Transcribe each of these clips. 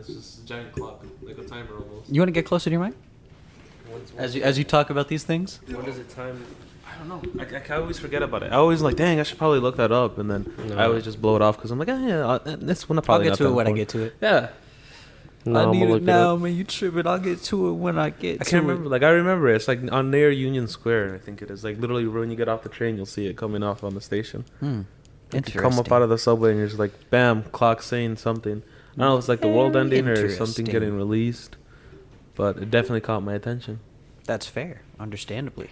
It's just a giant clock, like a timer almost. You want to get closer to your mic? As you talk about these things? What is it time? I don't know. I always forget about it. I always like, dang, I should probably look that up, and then I always just blow it off because I'm like, this one probably. I'll get to it when I get to it. Yeah. No, I need it now, man. You tripping? I'll get to it when I get to it. I can't remember. Like I remember it. It's like on near Union Square. I think it is. Like literally when you get off the train, you'll see it coming off on the station. Interesting. You come up out of the subway and you're just like, bam, clock saying something. I don't know if it's like the world ending or something getting released, but it definitely caught my attention. That's fair, understandably.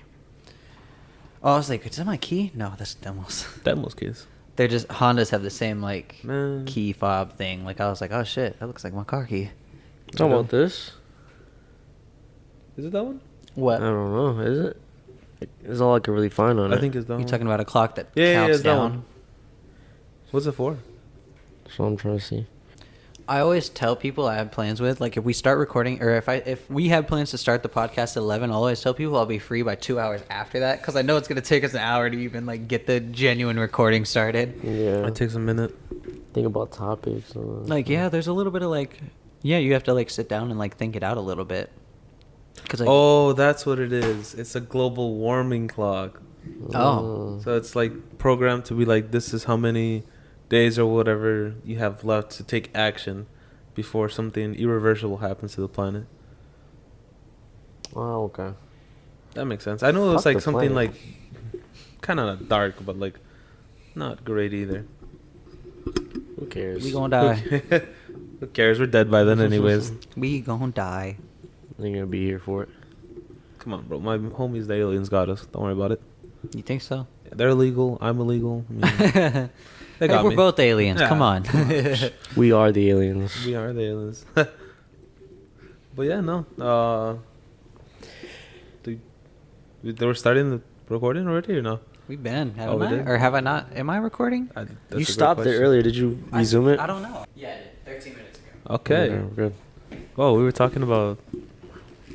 Oh, I was like, is that my key? No, that's Demo's. Demo's keys. They're just, Hondas have the same, like, Man. key fob thing. Like, I was like, oh, shit, that looks like my car key. How about this? Is it that one? What? I don't know. Is it? It's all I can really find on it. I think it's that one. You talking about a clock that Yeah, counts it's that down? one. What's it for? That's what I'm trying to see. I always tell people I have plans with, like, if we start recording, or if we have plans to start the podcast at 11, I'll always tell people I'll be free by 2 hours after that, because I know it's going to take us an hour to even, like, get the genuine recording started. Yeah. It takes a minute. Think about topics. Like, yeah, there's a little bit of, like, yeah, you have to, like, sit down and, like, think it out a little bit. Cause, like, Oh, that's what it is. It's a global warming clock. Oh. So it's like programmed to be like, this is how many days or whatever you have left to take action before something irreversible happens to the planet. Oh, okay. That makes sense. I know it was Fuck like the something planet. like kind of dark, but like not great either. Who cares? We gonna die. Who cares? We're dead by then anyways. We gonna die. They're gonna be here for it. Come on, bro. My homies, the aliens got us. Don't worry about it. You think so? Yeah, they're illegal. I'm illegal. I mean, they got We're me. both aliens. Yeah, Come on. We are the aliens. We are the aliens. But yeah, no. They were starting the recording already or no? We've been, Oh, haven't we I? did? Or have I not? Am I recording? That's a You great stopped it question. earlier. Did you resume it? I don't know. Yeah, 13 minutes ago. Okay. Yeah, we're good. Oh, we were talking about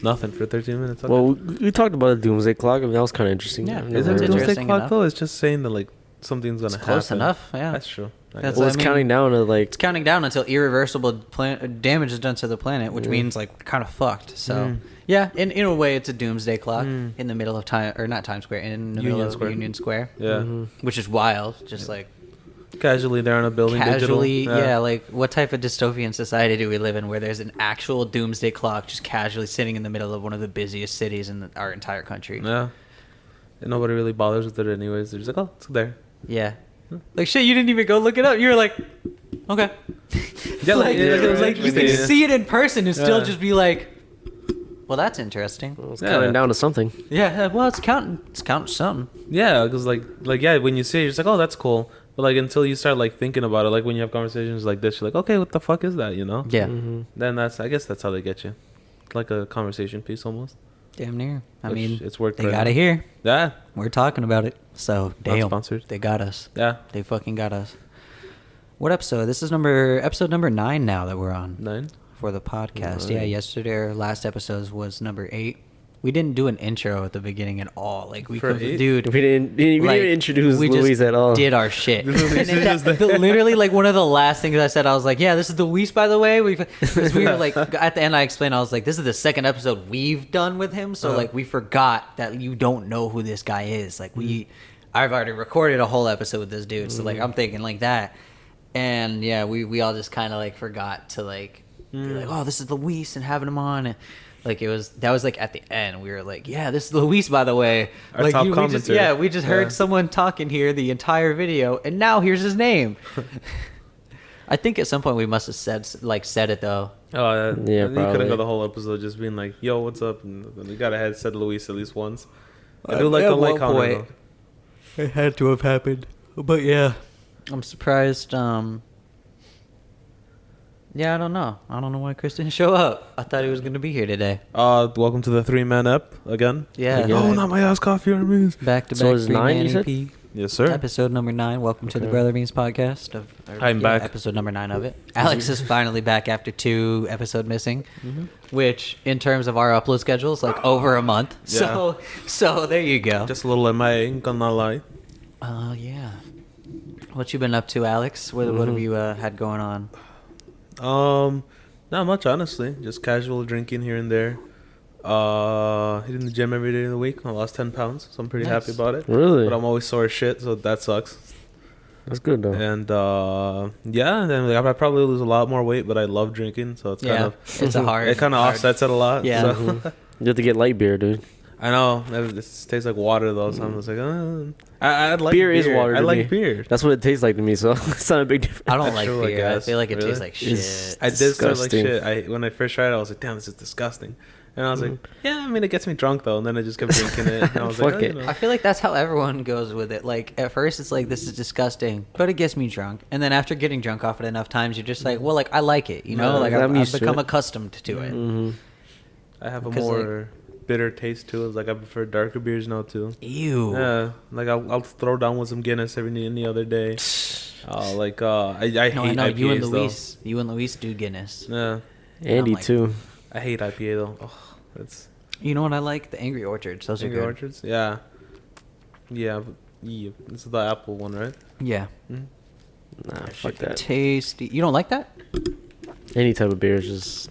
nothing for 13 minutes. Okay. Well, we talked about the doomsday clock. I mean, that was kind of interesting. Yeah. I've Is never it heard of doomsday interesting clock enough. though? It's just saying that like something's gonna It's happen. close enough, yeah. That's true. That's Well, I it's mean- counting down to like. It's counting down until irreversible damage is done to the planet, which means like kind of fucked. So yeah, in a way, it's a doomsday clock in the middle of time, or not Times Square, in the middle of Union Square. Yeah. Which is wild. Just like Casually there on a building. casually, digital. yeah. Like what type of dystopian society do we live in where there's an actual doomsday clock just casually sitting in the middle of one of the busiest cities in our entire country? Yeah. And nobody really bothers with it anyways. They're just like, oh, it's there. Yeah. Like shit, you didn't even go look it up. You were like, okay. Yeah, like, yeah, right. like you can Yeah. see it in person and still Yeah. just be like, well, that's interesting. Well, it's Yeah. counting down to something. Yeah, well, it's counting something. Yeah, because like yeah, when you see it, you're just like, oh, that's cool. But like until you start like thinking about it, like when you have conversations like this, you're like, okay, what the fuck is that? You know? Yeah. Then I guess that's how they get you, like a conversation piece almost. Damn near. I Which mean, it's worked. they for got them. it here. Yeah. We're talking about it. So, Not damn. sponsored. They got us. Yeah. They fucking got us. What episode? This is episode number 9 now that we're on 9. for the podcast. 9. Yeah, yesterday our last episode was number 8. We didn't do an intro at the beginning at all. Like we For could, 8? dude. We didn't introduce we Luis just at all. Did our shit. This is just Literally, like one of the last things I said, I was like, "Yeah, this is the Luis, by the way." Because we were like, at the end, I explained, I was like, "This is the second episode we've done with him." So like, we forgot that you don't know who this guy is. Like I've already recorded a whole episode with this dude, so like I'm thinking like that, and yeah, we all just kind of like forgot to like be like, "Oh, this is Luis," and having him on. And, like that was like at the end. We were like, "Yeah, this is Luis, by the way." Our like top we just, commenter. we just heard someone talking here the entire video, and now here's his name. I think at some point we must have said it though. Oh Yeah, you couldn't probably. go the whole episode just being like, "Yo, what's up?" And we got ahead said Luis at least once. I do like At the one like counter. point, it had to have happened, but yeah, I'm surprised. Yeah, I don't know. I don't know why Chris didn't show up. I thought he was gonna be here today. Welcome to the 3-man ep again. Yeah. Again. Oh, not my ass coffee armies. Back to So back it's 9, you said? EP. Yes, sir. Episode number 9. Welcome to the Okay. Brother Beans podcast. I'm back. Episode number 9 of it. Alex is finally back after 2 episodes missing, which in terms of our upload schedule is like over a month. Yeah. So there you go. Just a little MIA, ain't gonna lie. Yeah. What you been up to, Alex? What have you had going on? Not much, honestly. Just casual drinking here and there. Hitting the gym every day of the week. I lost 10 pounds, so I'm pretty happy Nice. about it. Really? But I'm always sore as shit, so that sucks. That's good though. And yeah, and then like, I probably lose a lot more weight, but I love drinking, so it's kind Yeah, of it's a hard. it kind of hard- offsets it a lot. Yeah. So. Mhm. You have to get light beer, dude. I know it tastes like water though, so I'm just like, I like Beer is water I to like me. beer. That's what it tastes like to me. So it's not a big difference. I don't That's like true, I beer. I guess. feel like it Really? tastes like It's- shit. I did start like disgusting. shit. When I first tried it, I was like, damn, this is disgusting. And I was like, yeah, I mean, it gets me drunk though. And then I just kept drinking it. And I was like, Fuck oh, it. you know. I feel like that's how everyone goes with it. Like at first, it's like this is disgusting, but it gets me drunk. And then after getting drunk off it enough times, you're just like, well, like I like it, you know. Yeah, like I'm I've used to become it. accustomed to it. Mhm. I have a 'Cause, more bitter taste to it. Like I prefer darker beers now too. Ew. Yeah, like I'll throw down with some Guinness any other day. I No, hate I know you and IPAs Luis. You and Luis do Guinness. though. Yeah, Andy like- too. I hate IPA though. Oh, it's You know what I like? The Angry Orchards. Those are Angry good. Orchards. Yeah, yeah, This is the apple one, right? Yeah. Mm. Nah, Shit, fuck that. Tasty. You don't like that? Any type of beer is just.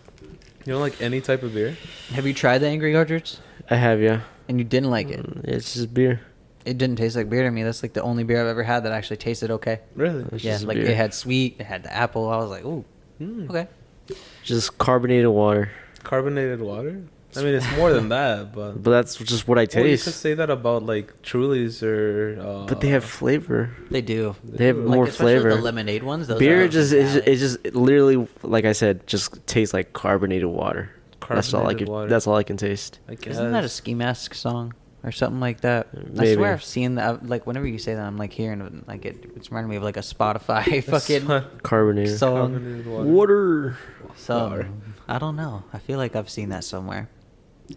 You don't like any type of beer? Have you tried the Angry Orchards? I have, yeah. And you didn't like it? It's just beer. It didn't taste like beer to me. That's like the only beer I've ever had that actually tasted okay. Really? It's Yeah, just like beer. it had sweet, it had the apple. I was like, ooh, Mm. okay. Just carbonated water. Carbonated water? I mean, it's more than that, but. But that's just what I Well, you could taste. say that about like Trulies or. But they have flavor. They do. They have do. more especially flavor. The lemonade ones. Those Beer are just valid. is just literally, like I said, just tastes like carbonated water. That's all I Carbonated could. water. That's all I can taste. I guess. Isn't that a Ski Mask song or something like that? I Maybe. swear I've seen that. Like whenever you say that, I'm like hearing like it's reminding me of like a Spotify fucking Carbonated song. Carbonated water. water. So Water. I don't know. I feel like I've seen that somewhere.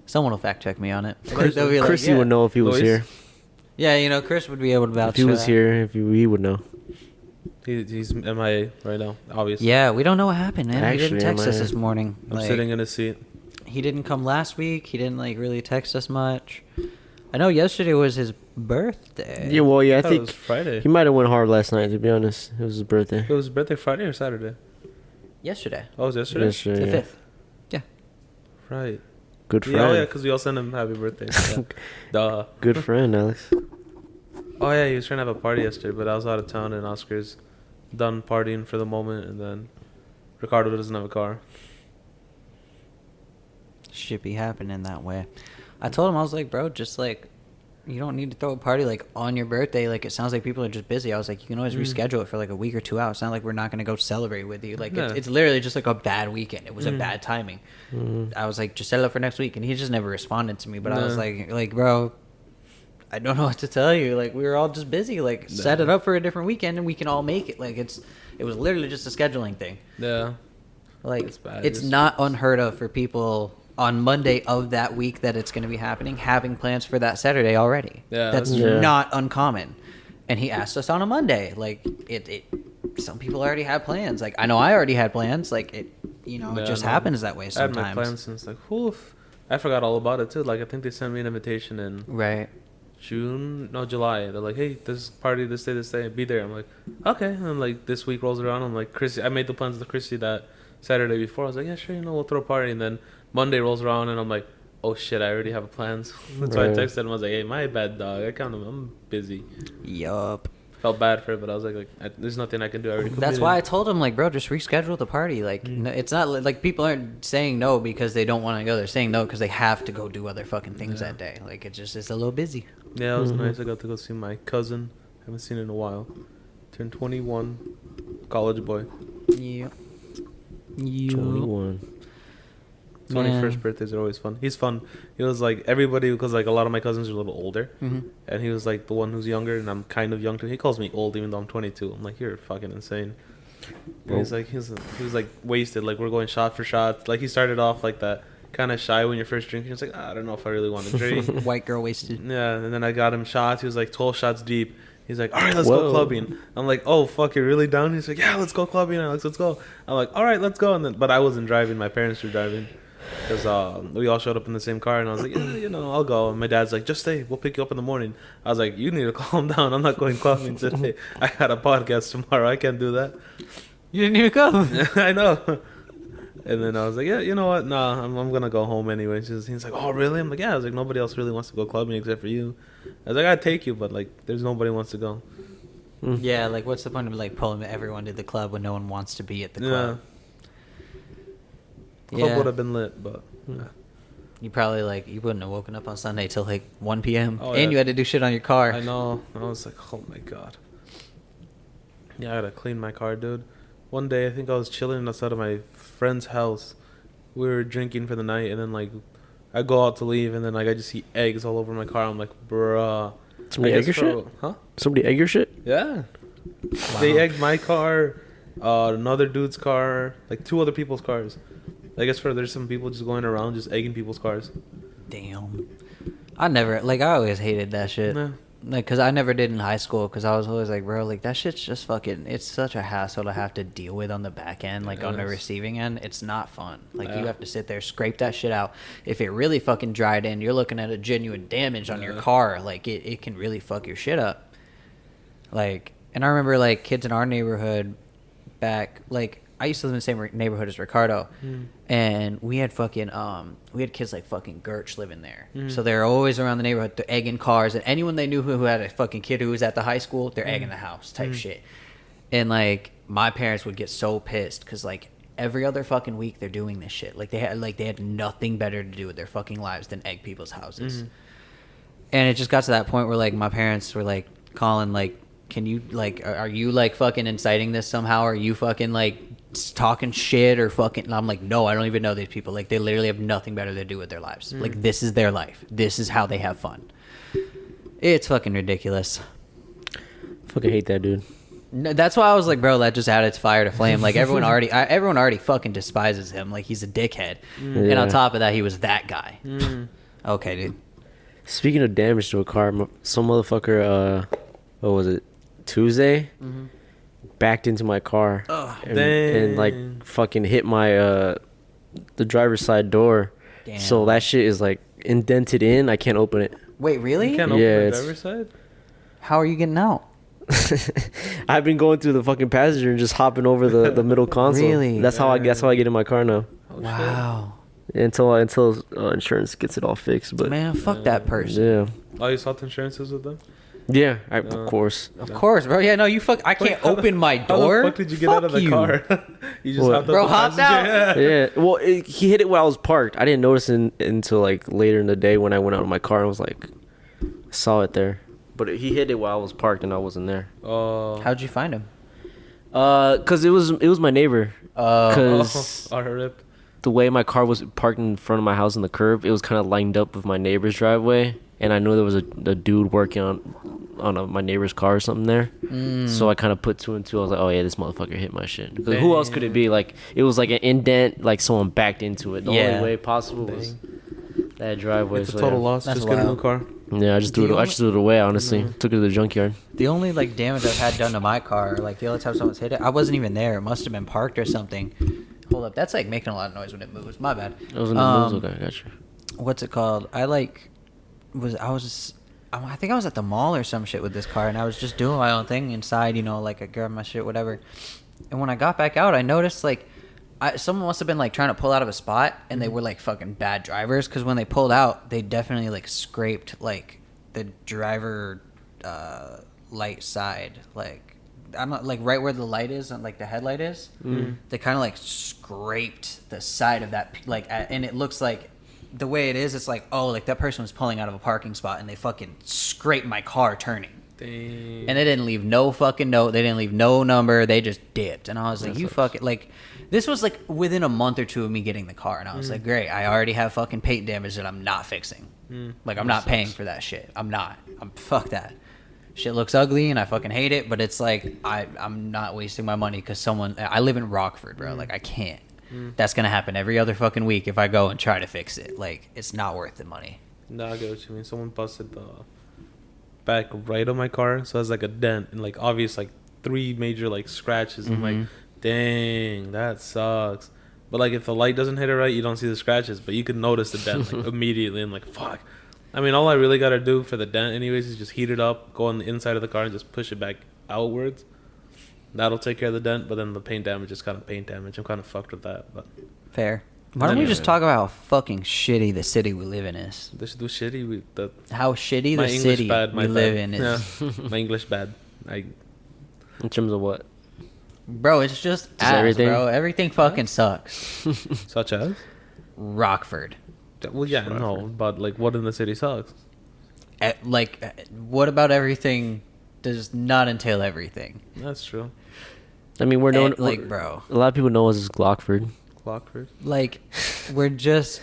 Someone will fact check me on it. Chris- They'll be like, Chrissy yeah. would know if he was Lois? here. Yeah, you know, Chris would be able to vouch If he for was that. here, he would know. He's MIA right now, obviously. Yeah, we don't know what happened, man. He didn't Actually, text us man. this morning. I'm Like, sitting in a seat. he didn't come last week. He didn't like really text us much. I know yesterday was his birthday. Yeah, well, yeah, I thought it was think Friday. he might have went hard last night. To be honest, it was his birthday. It was his birthday Friday or Saturday? Yesterday. Oh, it was yesterday? Yesterday, The yeah. 5th. Yeah. Right. Good friend. Yeah, oh yeah, because we all sent him happy birthday. Yeah. Duh. Good friend, Alex. Oh yeah, he was trying to have a party yesterday, but I was out of town and Oscar's done partying for the moment, and then Ricardo doesn't have a car. Should be happening that way. I told him, I was like, bro, just like, you don't need to throw a party like on your birthday. Like, it sounds like people are just busy. I was like, you can always reschedule it for like a week or 2 out. It's not like we're not going to go celebrate with you. Like, Yeah. it's literally just like a bad weekend. It was a bad timing. I was like, just set it up for next week. And he just never responded to me. But I was No. like, bro, I don't know what to tell you. Like, we were all just busy. Like, set it up for a different weekend and we can all make it. Like, it was literally just a scheduling thing. Yeah. Like, It's bad. it's It's- not unheard of for people on Monday of that week that it's going to be happening, having plans for that Saturday already. Yeah, That's that's true. not uncommon. And he asked us on a Monday. Like, some people already have plans. Like, I know I already had plans. Like, it Yeah, just no. happens that way I had my sometimes. plans since like, woof. I forgot all about it too. Like, I think they sent me an invitation in Right. July. They're like, hey, this party this day, be there. I'm like, okay. And like this week rolls around. I'm like, Chrissy, I made the plans with Chrissy that Saturday before. I was like, yeah, sure, we'll throw a party. And then Monday rolls around and I'm like, oh shit, I already have plans. That's why I Right. texted him. I was like, hey, my bad, dog. I'm busy. Yup. Felt bad for it, but I was like there's nothing I can do. I already That's completed why I it. told him, like, bro, just reschedule the party. Like, no, it's not like people aren't saying no because they don't want to go. They're saying no because they have to go do other fucking things Yeah. that day. Like, it's a little busy. Yeah, it was Mhm. nice. I got to go see my cousin. Haven't seen in a while. Turned 21. College boy. Yeah. 21. 21st birthdays are always fun. He's fun. He was like everybody, because like a lot of my cousins are a little older, Mm-hmm. and he was like the one who's younger, and I'm kind of young too. He calls me old even though I'm 22. I'm like, you're fucking insane. And he's like he was like wasted. Like we're going shot for shot. Like he started off like that, kind of shy when you're first drinking. He's like, I don't know if I really want to drink. White girl wasted. Yeah, and then I got him shots. He was like 12 shots deep. He's like, all right, let's go Whoa. clubbing. I'm like, oh fuck, you're really down? He's like, yeah, let's go clubbing. Alex, let's go. I'm like, all right, let's go. And then, but I wasn't driving. My parents were driving because we all showed up in the same car. And I was like, yeah, I'll go. And my dad's like, just stay. We'll pick you up in the morning. I was like, you need to calm down. I'm not going clubbing today. I got a podcast tomorrow. I can't do that. You didn't even go. I know. And then I was like, yeah, you know what? Nah, I'm gonna go home anyway. He's like, oh really? I'm like, yeah. I was like, nobody else really wants to go clubbing except for you. I was like, I'd take you, but like, there's nobody wants to go. Yeah, like what's the point of like pulling everyone to the club when no one wants to be at the club? Club would have been lit, but you probably like you wouldn't have woken up on Sunday till like 1 p.m. Oh, and yeah. you had to do shit on your car. I know. I was like, oh my god. Yeah, I gotta clean my car, dude. One day, I think I was chilling outside of my friend's house. We were drinking for the night, and then like, I go out to leave, and then like I just see eggs all over my car. I'm like, bruh. Somebody egg your shit? Huh? Somebody egg your shit? Yeah. Wow. They egged my car, another dude's car, like 2 other people's cars. I guess there's some people just going around just egging people's cars. Damn. I always hated that shit. Nah. Like, cause I never did in high school. Cause I was always like, bro, like that shit's just fucking. It's such a hassle to have to deal with on the back end, like on the receiving end. It's not fun. Like you have to sit there, scrape that shit out. If it really fucking dried in, you're looking at a genuine damage on your car. Like it can really fuck your shit up. Like, and I remember like kids in our neighborhood back, like I used to live in the same neighborhood as Ricardo, and we had kids like fucking Gertch living there. So they're always around the neighborhood, they're egging cars, and anyone they knew who had a fucking kid who was at the high school, they're egging the house type shit. And like my parents would get so pissed because like every other fucking week they're doing this shit. Like they had nothing better to do with their fucking lives than egg people's houses. And it just got to that point where like my parents were like calling like, can you like, are you like fucking inciting this somehow? Are you fucking like talking shit or fucking? And I'm like, no, I don't even know these people. Like they literally have nothing better to do with their lives. Like this is their life. This is how they have fun. It's fucking ridiculous. Fucking hate that dude. No, that's why I was like, bro, that just added fire to flame. Like everyone already fucking despises him. Like he's a dickhead. And on top of that, he was that guy. Okay, dude. Speaking of damage to a car, some motherfucker, what was it, Tuesday? Backed into my car and like fucking hit my the driver's side door. Damn. So that shit is like indented in. I can't open it. Wait, really? You can't open the driver's side? How are you getting out? I've been going through the fucking passenger and just hopping over the middle console. Really? That's how I get in my car now. Oh, Wow. Until insurance gets it all fixed. But Man, fuck that person. yeah. Oh, you sought insurances with them? Yeah, of course. Of course, bro. Yeah, no, you fuck. I can't open my door. How the fuck did you get Fuck out of the you. car? You just What? hopped Bro, up the hopped passenger? out. Yeah. Well, he hit it while I was parked. I didn't notice it until like later in the day when I went out of my car and was like, saw it there. But he hit it while I was parked and I wasn't there. Oh. How'd you find him? Cause it was my neighbor. Cause Oh, rip. the way my car was parked in front of my house on the curb, it was kind of lined up with my neighbor's driveway, and I knew there was a dude working on my neighbor's car or something there. So I kind of put 2 and 2. I was like, oh yeah, this motherfucker hit my shit. 'Cause who else could it be? Like it was like an indent, like someone backed into it. The only way possible was that driveway. It's a so, total yeah. loss. That's Just get a new wild. car. Yeah, I just threw it away. Honestly, took it to the junkyard. The only like damage I've had done to my car, like the only time someone's hit it, I wasn't even there. It must have been parked or something. Hold up, that's like making a lot of noise when it moves. My bad. It was in the moves. Okay, gotcha. What's it called? I think I was at the mall or some shit with this car, and I was just doing my own thing inside. You know, like I grabbed my shit, whatever. And when I got back out, I noticed like someone must have been like trying to pull out of a spot, and they were like fucking bad drivers, because when they pulled out, they definitely like scraped like the driver light side, like I'm not like right where the light is, and like the headlight is. They kind of like scraped the side of that, like, and it looks like the way it is, it's like, oh, like that person was pulling out of a parking spot and they fucking scraped my car turning. Dang. And they didn't leave no fucking note. They didn't leave no number. They just dipped. And I was like, That you sucks. fucking, like, this was like within a month or two of me getting the car. And I was like, great. I already have fucking paint damage that I'm not fixing. Like, I'm not paying for that shit. I'm not. Fuck that. Shit looks ugly and I fucking hate it. But it's like, I'm not wasting my money because I live in Rockford, bro. Like, I can't. That's going to happen every other fucking week if I go and try to fix it. Like, it's not worth the money. No, I get what you mean. Someone busted the back right of my car, so it has like a dent and like obvious like 3 major like scratches. I'm like, dang, that sucks. But like if the light doesn't hit it right, you don't see the scratches, but you can notice the dent like immediately. And like, fuck. I mean, all I really gotta do for the dent, anyways, is just heat it up, go on the inside of the car, and just push it back outwards. That'll take care of the dent. But then the paint damage is kind of paint damage. I'm kind of fucked with that. But Fair. Why don't we Yeah. just talk about how fucking shitty the city we live in is? They should do shitty. How shitty My the English city bad. My we live bad. in is. Yeah. My English bad. In terms of what? Bro, it's just ass, everything? bro. Everything fucking sucks. Such as. Rockford. Well, yeah, no, but like, what in the city sucks? What about everything does not entail everything? That's true. I mean, we're known Bro. A lot of people know us as Glockford. Clockford. Like, we're just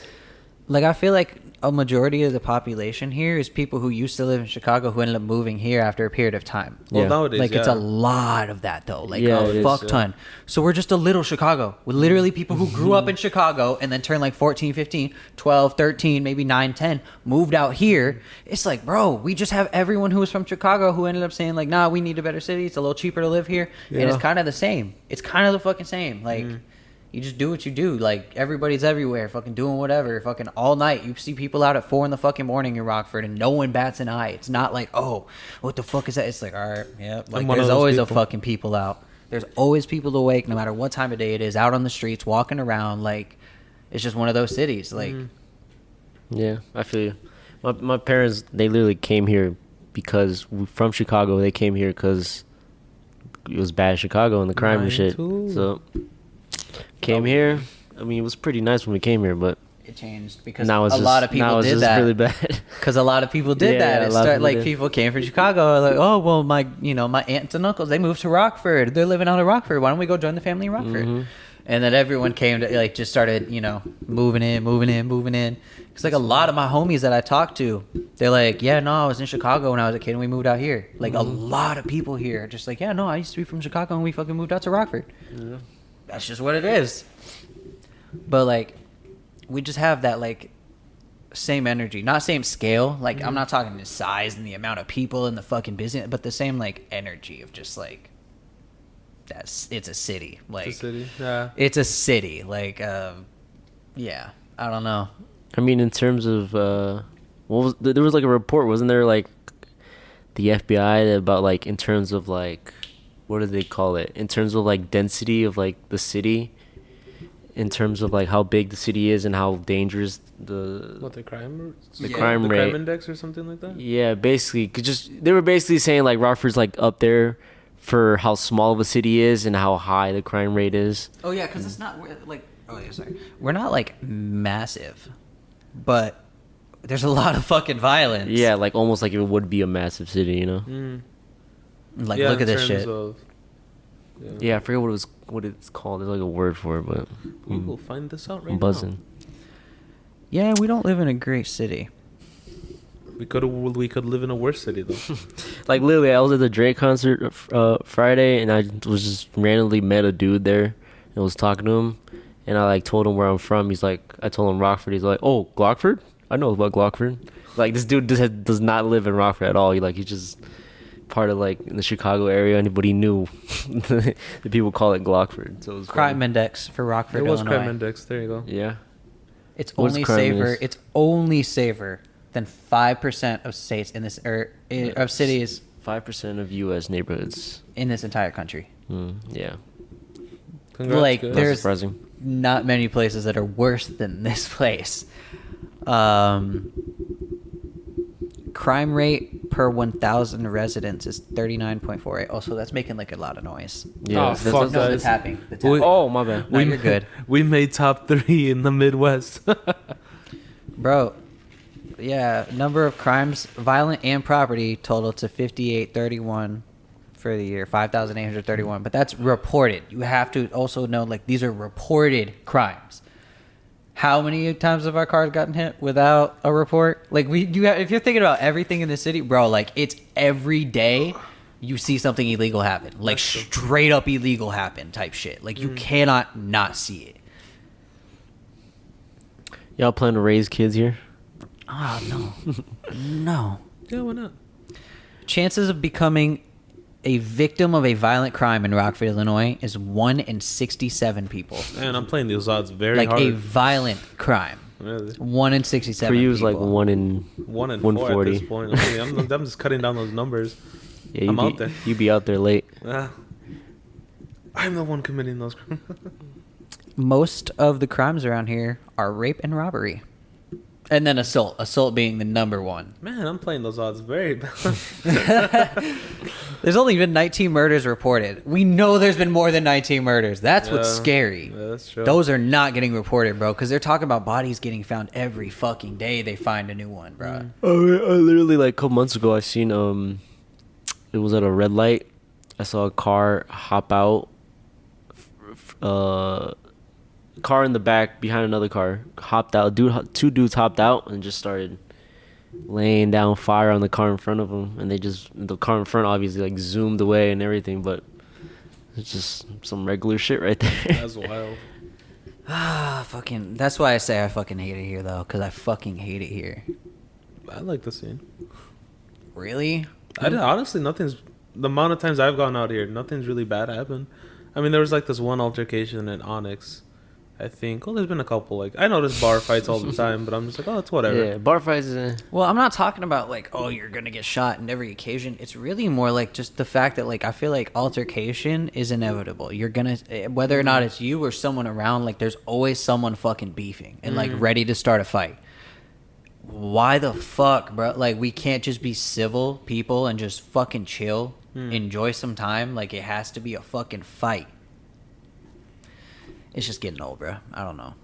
like, I feel like a majority of the population here is people who used to live in Chicago who ended up moving here after a period of time. Well, Yeah. nowadays, Like, yeah. it's a lot of that though. Like Yeah, a it is, fuck yeah. ton. So we're just a little Chicago with literally people who grew up in Chicago and then turned like 14, 15, 12, 13, maybe 9, 10, moved out here. It's like, bro, we just have everyone who was from Chicago who ended up saying like, nah, we need a better city. It's a little cheaper to live here. And it's Yeah. kind of the same. It's kind of the fucking same. Like, you just do what you do. Like, everybody's everywhere, fucking doing whatever, fucking all night. You see people out at 4 in the fucking morning in Rockford, and no one bats an eye. It's not like, oh, what the fuck is that? It's like, all right, yeah. Like, I'm one of there's those always people. a fucking people out. There's always people awake, no matter what time of day it is, out on the streets, walking around. Like, it's just one of those cities. Like, Yeah, I feel you. My parents, they literally came here because from Chicago. They came here because it was bad Chicago and the crime and Mine shit. too. So came here. I mean, it was pretty nice when we came here, but it changed because now it's a lot of now people it's did just that. really bad. Because a lot of people did Yeah, that. a It lot of started people like did. people came from Chicago. Like, oh well, my aunts and uncles, they moved to Rockford. They're living out of Rockford. Why don't we go join the family in Rockford? Mm-hmm. And then everyone came to like just started moving in. Because like a lot of my homies that I talked to, they're like, yeah, no, I was in Chicago when I was a kid and we moved out here. Like a lot of people here are just like, yeah, no, I used to be from Chicago and we fucking moved out to Rockford. Yeah. That's just what it is. But like, we just have that like same energy, not same scale. Like I'm not talking the size and the amount of people in the fucking business, but the same like energy of just like it's a city. Like The city. Yeah. it's a city. Like yeah, I don't know. I mean, in terms of there was like a report, wasn't there? Like the FBI about like in terms of like what do they call it? In terms of like density of like the city. In terms of like how big the city is and how dangerous the What, the crime? The Yeah. crime the rate. crime index or something like that? Yeah, basically, they were basically saying like Rockford's like up there for how small of a city is and how high the crime rate is. Oh yeah, because it's not like we're not like massive, but there's a lot of fucking violence. Yeah, like almost like it would be a massive city, you know? Mm. Like Yeah, look at in this terms shit. of- Yeah, I forget what it's called. There's like a word for it, but We will find this out right I'm buzzing. Yeah, we don't live in a great city. now. We could live in a worse city though. Like literally, I was at the Drake concert Friday, and I was just randomly met a dude there and was talking to him, and I like told him where I'm from. He's like, I told him Rockford. He's like, oh, Glockford? I know about Glockford. Like this dude does not live in Rockford at all. He's just part of like in the Chicago area, but he knew the people call it Glockford. So it was Crime funny. index for Rockford, It was Illinois. crime index. There you go. Yeah. It's What's only crime safer. index? It's only safer than 5% of states in this of cities 5% of U.S. neighborhoods. in this entire country. Yeah. Congrats, Like, guys. That's There's- surprising. Not many places that are worse than this place. Crime rate per 1,000 residents is 39.48. Also, that's making like a lot of noise. Yeah. Oh, fuck No, the guys. tapping. The tapping. We- Oh, my bad. No, you're good. We made top 3 in the Midwest. Bro, yeah, number of crimes, violent and property, total to 5831 for the year, 5,831. But that's reported. You have to also know, like, these are reported crimes. How many times have our cars gotten hit without a report? Like, if you're thinking about everything in the city, bro, like, it's every day you see something illegal happen. Like, straight up illegal happen type shit. Like, you cannot not see it. Y'all plan to raise kids here? Oh, no. No. Yeah, why not? Chances of becoming a victim of a violent crime in Rockford, Illinois is 1 in 67 people. Man, I'm playing these odds very Like hard. a violent crime. Really? 1 in 67 For you, it's like people. 1 in 1 and 4 at 140. this point. I mean, I'm just cutting down those numbers. Yeah, I'm out there. You be out there late. I'm the one committing those crimes. Most of the crimes around here are rape and robbery. And then assault. Assault being the number one. Man, I'm playing those odds very bad. There's only been 19 murders reported. We know there's been more than 19 murders. That's what's Yeah. scary. Yeah, that's true. Those are not getting reported, bro, because they're talking about bodies getting found every fucking day. They find a new one, bro. I literally like a couple months ago I seen it was at a red light. I saw a car hop out. Car in the back behind another car hopped out. Two dudes hopped out and just started laying down fire on the car in front of them, and the car in front obviously like zoomed away and everything, but it's just some regular shit right there. That's wild. Fucking. That's why I say I fucking hate it here, though, because I fucking hate it here. I like the scene. Really? Honestly, nothing's. The amount of times I've gone out here, nothing's really bad happened. I mean, there was like this one altercation in Onyx, I think. Well, there's been a couple. Like, I notice bar fights all the time, but I'm just like, oh, it's whatever. Yeah, bar fights is. Well, I'm not talking about like, oh, you're gonna get shot in every occasion. It's really more like just the fact that like I feel like altercation is inevitable. You're gonna, whether or not it's you or someone around, like there's always someone fucking beefing and like ready to start a fight. Why the fuck, bro? Like we can't just be civil people and just fucking chill, enjoy some time. Like it has to be a fucking fight. It's just getting old, bro. I don't know.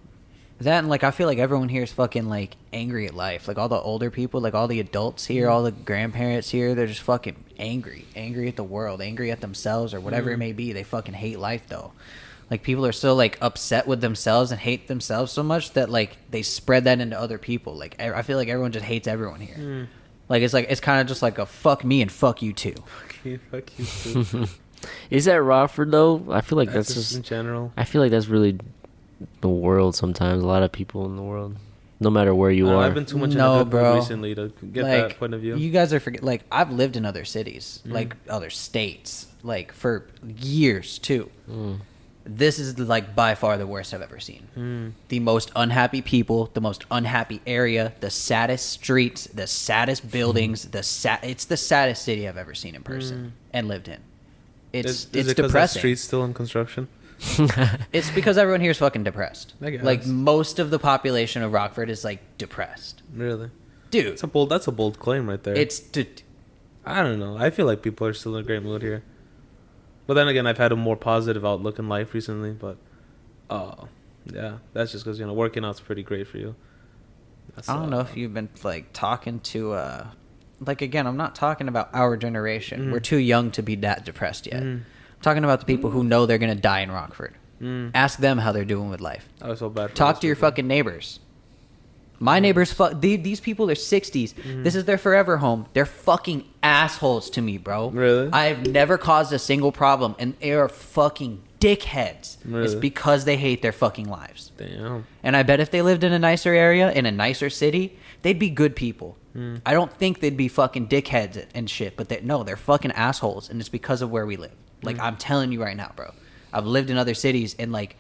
That and like I feel like everyone here is fucking like angry at life. Like all the older people, like all the adults here, all the grandparents here, they're just fucking angry at the world, angry at themselves or whatever it may be. They fucking hate life though. Like people are so like upset with themselves and hate themselves so much that like they spread that into other people. Like I feel like everyone just hates everyone here. Like it's kind of just like a fuck me and fuck you too. Fuck you too. Is that Rockford though? I feel like that's just in general. I feel like that's really the world sometimes. A lot of people in the world, no matter where you are. I've been too much in a good mood recently to get like, that point of view. You guys are like I've lived in other cities, like other states, like for years too. This is like by far the worst I've ever seen. The most unhappy people, the most unhappy area, the saddest streets, the saddest buildings, it's the saddest city I've ever seen in person and lived in. It's it 'cause that depressing. street's still in construction? It's because everyone here is fucking depressed. I guess. Like most of the population of Rockford is like depressed. Really? Dude, That's a bold claim right there. I don't know. I feel like people are still in a great mood here. But then again, I've had a more positive outlook in life recently. But, yeah, that's just because, working out's pretty great for you. I don't know if you've been, like, talking to, like, again, I'm not talking about our generation. We're too young to be that depressed yet. I'm talking about the people who know they're going to die in Rockford. Ask them how they're doing with life. I was so bad for Talk those to your people. fucking neighbors. My neighbors, these people are 60s. This is their forever home. They're fucking assholes to me, bro. Really? I've never caused a single problem, and they are fucking dickheads. Really? It's because they hate their fucking lives. Damn. And I bet if they lived in a nicer area, in a nicer city, they'd be good people. I don't think they'd be fucking dickheads and shit, but they're fucking assholes, and it's because of where we live. Like, I'm telling you right now, bro. I've lived in other cities, and, like,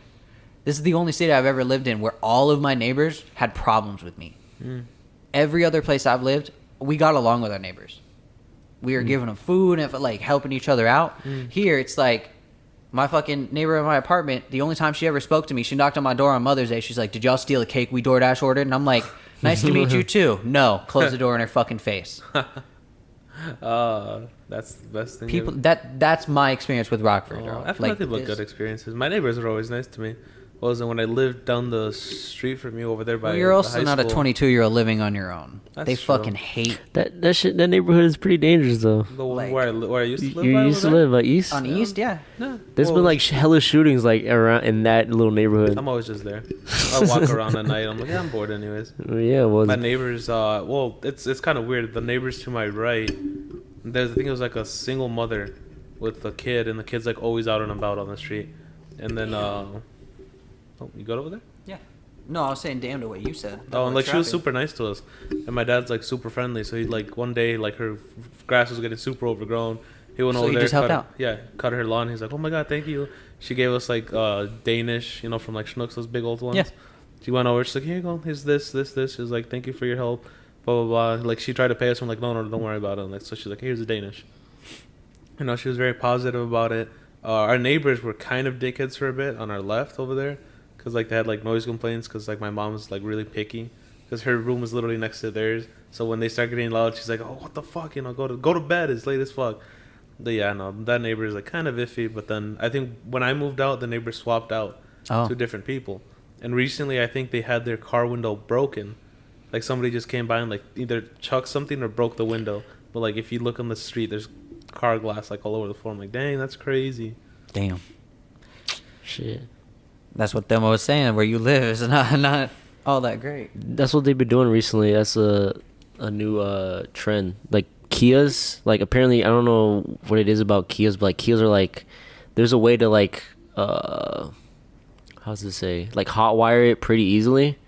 this is the only city I've ever lived in where all of my neighbors had problems with me. Every other place I've lived, we got along with our neighbors. We were giving them food and, like, helping each other out. Here, it's like, my fucking neighbor in my apartment, the only time she ever spoke to me, she knocked on my door on Mother's Day. She's like, did y'all steal a cake we DoorDash ordered? And I'm like, nice to meet you, too. No. Close the door in her fucking face. That's the best thing. People, that's my experience with Rockford. I've had nothing but good experiences. My neighbors are always nice to me. Wasn't when I lived down the street from you over there by. Well, you're also the high not a school. 22-year-old living on your own. That's They true. fucking hate That shit. That neighborhood is pretty dangerous though. The one like- where I used to live. You by used to over there? live East. on East, yeah. No. There's Well, been like hella shootings like around in that little neighborhood. I'm always just there. I walk around at night. I'm like, yeah, I'm bored anyways. Yeah, well, My neighbors, well, it's kind of weird. The neighbors to my right, I think it was like a single mother with a kid, and the kid's like always out and about on the street. And then, oh, you got over there? Yeah. No, I was saying damn to what you said. Oh, and like she was super nice to us, and my dad's like super friendly. So he like one day like her grass was getting super overgrown. He went So over he there, just helped cut, out? Yeah, cut her lawn. He's like, oh my god, thank you. She gave us like Danish, from like Schnucks, those big old ones. Yeah. She went over. She's like, here you go. Here's this. She's like, thank you for your help. Blah blah blah. Like she tried to pay us. I'm like, no, don't worry about it. And, like, so she's like, here's the Danish. She was very positive about it. Our neighbors were kind of dickheads for a bit on our left over there. because like they had like noise complaints because like my mom was like really picky because her room was literally next to theirs. So when they start getting loud, she's like, "Oh, what the fuck? You know, go to bed. It's late as fuck." But yeah, no, that neighbor is like kind of iffy. But then I think when I moved out, the neighbor swapped out to different people. And recently, I think they had their car window broken. Like somebody just came by and like either chucked something or broke the window. But like if you look on the street, there's car glass like all over the floor. I'm like, dang, that's crazy. Damn. Shit. That's what Themo was saying. Where you live is not all that great. That's what they've been doing recently. That's a new trend. Like Kias, like apparently I don't know what it is about Kias, but like Kias are like, there's a way to like how's it say, like hot wire it pretty easily,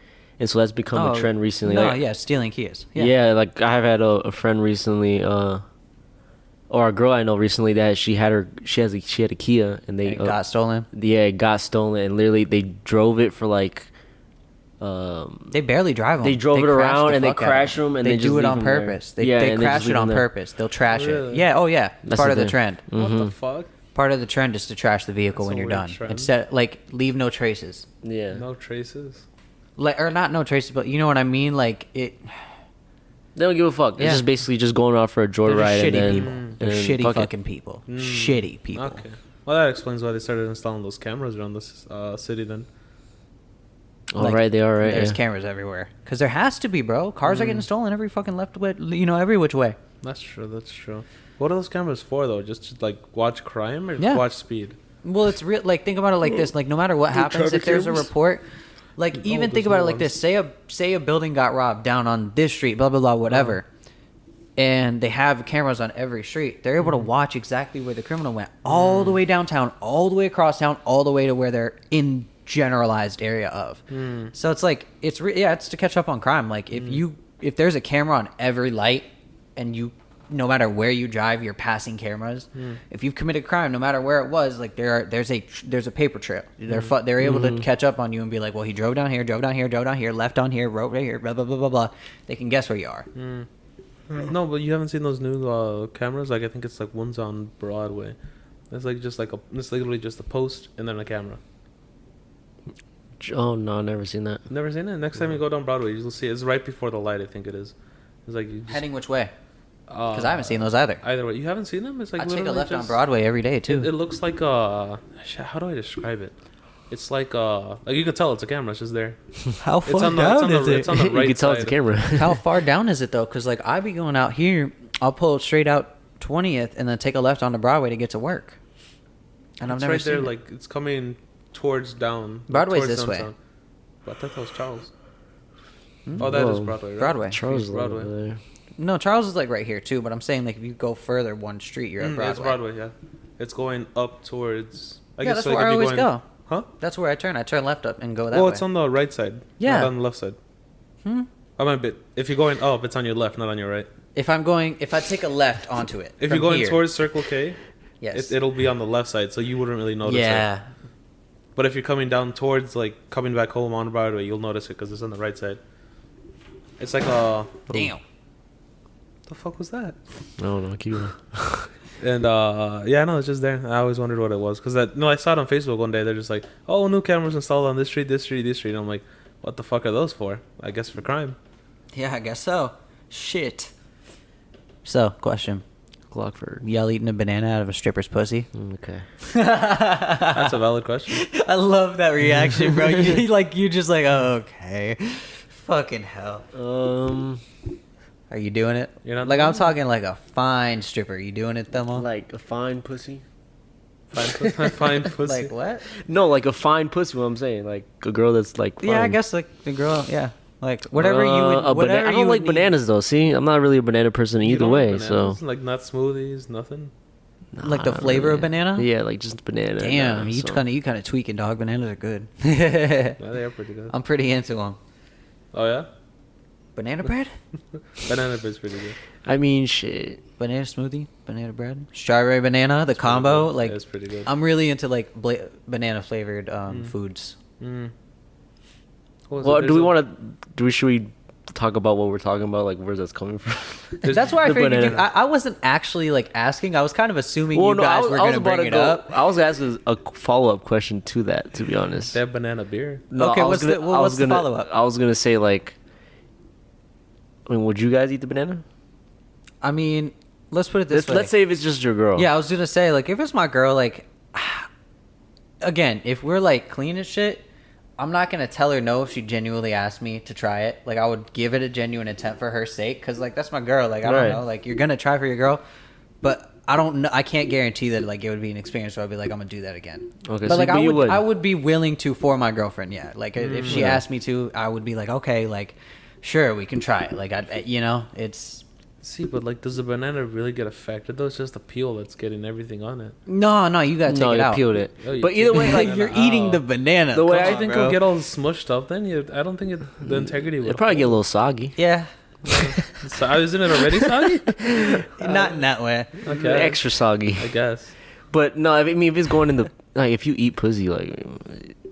and so that's become a trend recently. No, like, yeah, stealing Kias. Yeah, like I have had a friend recently, or a girl I know recently that she had a Kia and they got stolen. Yeah, it got stolen, and literally they drove it for like. They barely drive them. They drove it around and they crash them and they just do it leave on them there. purpose. They crash it on purpose. They'll trash it. Yeah. Oh yeah. That's Part the of the thing. trend. What the fuck? Part of the trend is to trash the vehicle That's when a you're weird done. trend. Instead, like leave no traces. Yeah. No traces. Like or not no traces, but you know what I mean. Like it. They don't give a fuck. Yeah. It's just basically just going out for a They're joyride just and shitty then people. They're and shitty fuck it. fucking people. Shitty people. Okay. Well, that explains why they started installing those cameras around this city then. All right, they are right. There's Yeah. cameras everywhere. Cause there has to be, bro. Cars are getting stolen every fucking left way. You know, every which way. That's true. That's true. What are those cameras for though? Just to like watch crime or Yeah. watch speed? Well, it's real. Like, think about it like this. Like, no matter what happens, traffic if there's a cameras? report, like, even think there's about no it like this. Say a building got robbed down on this street, blah blah blah, whatever, and they have cameras on every street. They're able to watch exactly where the criminal went, all the way downtown, all the way across town, all the way to where they're in generalized area of. So it's like it's to catch up on crime. Like, if there's a camera on every light, and you. No matter where you drive, you're passing cameras. If you've committed a crime, no matter where it was, like there's a paper trail. They're able to catch up on you and be like, well, he drove down here, left on here, wrote right here, blah blah blah blah blah. They can guess where you are. No, but you haven't seen those new cameras. Like I think it's like one's on Broadway. It's like it's literally just a post and then a camera. Oh no, I've never seen that. Never seen it. Next time you go down Broadway, you'll see it. It's right before the light. I think it is. It's like you just, Heading which way? Because I haven't seen those either. Either way, you haven't seen them. It's like I take a literally left on just- Broadway every day too. It looks like how do I describe it? It's like you can tell it's a camera. It's just there. How It's on the right You can tell side. it's a camera. How far down is it though? Because like I be going out here, I'll pull straight out 20th and then take a left onto Broadway to get to work. And I've It's never right seen there. it. Like it's coming towards down. Broadway's towards this way. downtown. But I thought that was Charles. Oh, that is Whoa. Broadway. Right? Broadway. Charles is Broadway. over there. No, Charles is like right here too, but I'm saying like if you go further one street, you're at Broadway. It's Broadway. Yeah, it's going up towards. I Yeah, guess that's like where I if you're always going- go. Huh? That's where I turn. I turn left up and go that Well, way. it's on the right side. Yeah. Not on the left side. I might be. If you're going up, it's on your left, not on your right. If I take a left onto it. If from you're going here, towards Circle K, yes, it'll be on the left side, so you wouldn't really notice yeah. it. But if you're coming down towards, like, coming back home on Broadway, you'll notice it because it's on the right side. It's like a... Damn. The fuck was that? I don't know. Keep going. And, yeah, no, it's just there. I always wondered what it was. Because, I saw it on Facebook one day. They're just like, oh, new cameras installed on this street, this street, this street. And I'm like, what the fuck are those for? I guess for crime. Yeah, I guess so. Shit. So, question. Glockford. Y'all eating a banana out of a stripper's pussy? Okay. That's a valid question. I love that reaction, bro. You just like, oh, okay. Fucking hell. Are you doing it? You're not like, doing I'm talking like a fine stripper. You doing it, Thelma? Like a fine pussy. Fine pussy. Like what? No, like a fine pussy. What I'm saying, like a girl that's like. Fine. Yeah, I guess like the girl. Yeah, like whatever you would. I Whatever don't you like would need. bananas though. See, I'm not really a banana person You either don't like way. bananas? So Like, not smoothies, nothing? Like the Nah, flavor of really. banana. Yeah, like just banana. Damn, nah, you so- kind of tweaking, dog. Bananas are good. Yeah, they are pretty good. I'm pretty into them. Oh, yeah? Banana bread, Banana bread's pretty good. I mean, shit. banana smoothie, banana bread, strawberry banana. The combo, good. like Yeah, it's pretty good. I'm really into like banana flavored foods. Mm. What was Well, it? do we There's want to? Should we talk about what we're talking about, like where's that's coming from. That's why I The figured banana. I wasn't actually like asking. I was kind of assuming you guys were gonna bring it up. I was asking a follow-up question to that, to be honest. That banana beer. No, Okay, I was what's the gonna- follow-up? I was gonna say, like, I mean, would you guys eat the banana? I mean, let's put it this way. Let's say if it's just your girl. Yeah, I was gonna say, like, if it's my girl, like, again, if we're like clean as shit, I'm not gonna tell her no if she genuinely asked me to try it. Like, I would give it a genuine intent for her sake, because like that's my girl. Like, I don't Right. know, like you're gonna try for your girl, but I don't know. I can't guarantee that like it would be an experience where I'd be like, I'm gonna do that again. Okay, but so like but you would. I would be willing to for my girlfriend. Yeah, like if she Yeah. asked me to, I would be like, okay, like sure, we can try it. Like it's. See, but like, does the banana really get affected though? It's just the peel that's getting everything on it. No, you gotta take No, it you out. peeled it. Oh, you But either peeled way, it. like Like you're eating the banana. The way Come I I on, think bro. it'll get all smushed up. Then I don't think the integrity would. it'd probably get a little soggy. Yeah, So, isn't it already soggy? not in that way. Okay, Extra soggy. I guess. But no, I mean, if it's going in the like, if you eat pussy, like,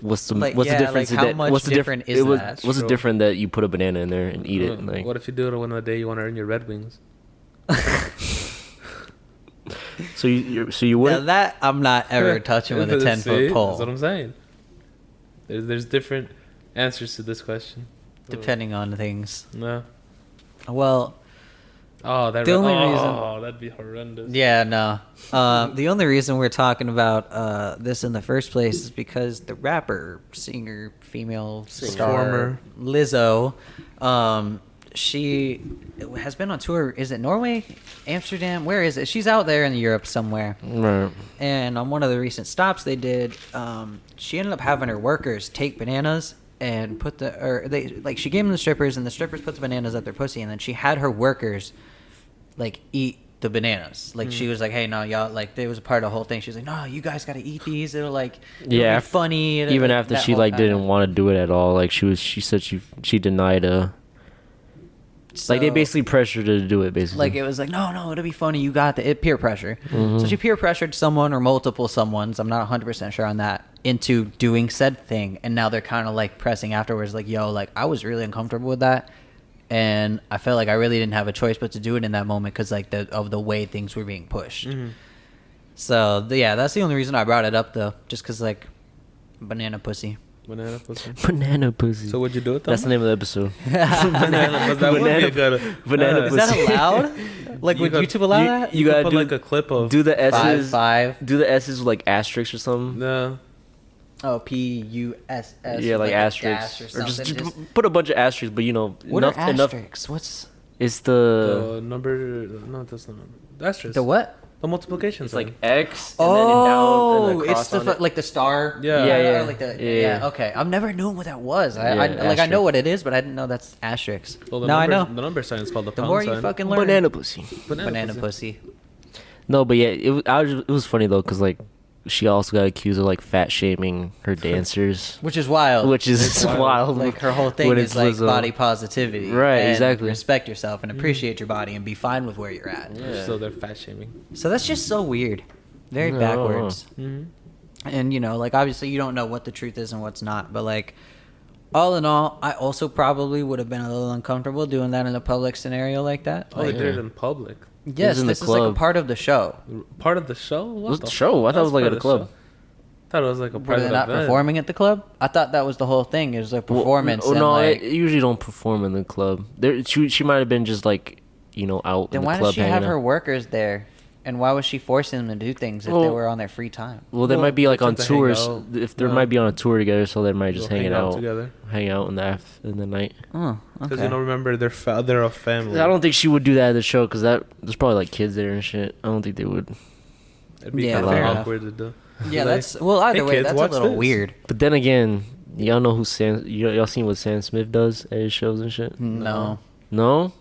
what's the Like, what's yeah, the difference? like, how that, much what's the different is that? What's the True. different that you put a banana in there and eat it? Like, What if you do it one of the day you want to earn your Red Wings? so you Now wouldn't? that I'm not ever touching with a 10-foot See? pole, That's what I'm saying. There's different answers to this question. depending on things. No. Well, Oh, The only reason- Oh, that'd be horrendous. yeah, no. The only reason we're talking about this in the first place is because the rapper, singer, female star, Performer. Lizzo, she has been on tour. Is it Norway, Amsterdam? Where is it? She's out there in Europe somewhere. Right. And on one of the recent stops they did, she ended up having her workers take bananas and she gave them the strippers, and the strippers put the bananas at their pussy, and then she had her workers like eat the bananas. Like she was like, hey, no, y'all, like there was a part of the whole thing. She was like, no, you guys got to eat these. It'll be funny. Even after she like didn't want to do it at all, like she said she denied like they So- basically pressured her to do it, basically. Like it was like, no, it'll be funny. You got it. Peer pressure. Mm-hmm. So she peer pressured someone or multiple someones. I'm not 100% sure on that, into doing said thing. And now they're kind of like pressing afterwards, like, yo, like I was really uncomfortable with that. And I felt like I really didn't have a choice but to do it in that moment because like of the way things were being pushed. Mm-hmm. So yeah, that's the only reason I brought it up though. Just because like banana pussy. Banana pussy. banana pussy. So would you do it though? That's the name of the episode. Banana pussy. That would be a good. Banana Is that pussy. allowed? Like You would got- YouTube allow you- that? you could gotta put do- like a clip of. Do the S's. 5. Do the S's with like asterisks or something. No. Oh, PUSS. Yeah, like asterisks asterisks. or Or just something. put a bunch of asterisks, but What are enough. asterisks? What's It's the The number. No, that's not. Asterisk. the what? The multiplication. it's sign. like X and then down and Oh, a it's cross the on it. like the star. Yeah. Yeah. Or like the, Yeah. Okay, I've never known what that was. Yeah, I know asterisk. what it is, but I didn't know that's asterisks. Well, the Now I number, know. The number sign is called the The pound more sign. you fucking learn. Banana pussy. Banana pussy. No, but yeah, it was funny though, cause like she also got accused of like fat shaming her dancers, Which is wild. which is wild. wild. like her whole thing when is it's like Lizzo. body positivity. Right, and exactly. Respect yourself and appreciate your body and be fine with where you're at. Yeah. So they're fat shaming. So that's just so weird. Very No. backwards. Mm-hmm. And you know, like obviously you don't know what the truth is and what's not, but like all in all, I also probably would have been a little uncomfortable doing that in a public scenario like that. Oh, they Like, did it in public. yes, in the this is like a club. part of the show. Part of the show? What What's the show? I thought it was like part at a of the club. show. Thought it was like a Were private they not event. performing at the club? I thought that was the whole thing. It was a performance. Well, and no, like, it usually don't perform in the club. She might have been just like out then in the why club did she hanging have out. her workers there? And why was she forcing them to do things if they Well- were on their free time? Well, they Well, might be like they on tend to hang tours. out. If they No. might be on a tour together, so they might just They'll hang out together. hang out in the night. Oh, Because okay. remember, they're a family. I don't think she would do that at the show because there's probably like kids there and shit. I don't think they would. It'd be Yeah, kind of fair enough. awkward to do. Yeah, Like, that's well. Either hey, way, kids, that's a watch little this. weird. But then again, y'all know who y'all seen what Sam Smith does at his shows and shit? No, No,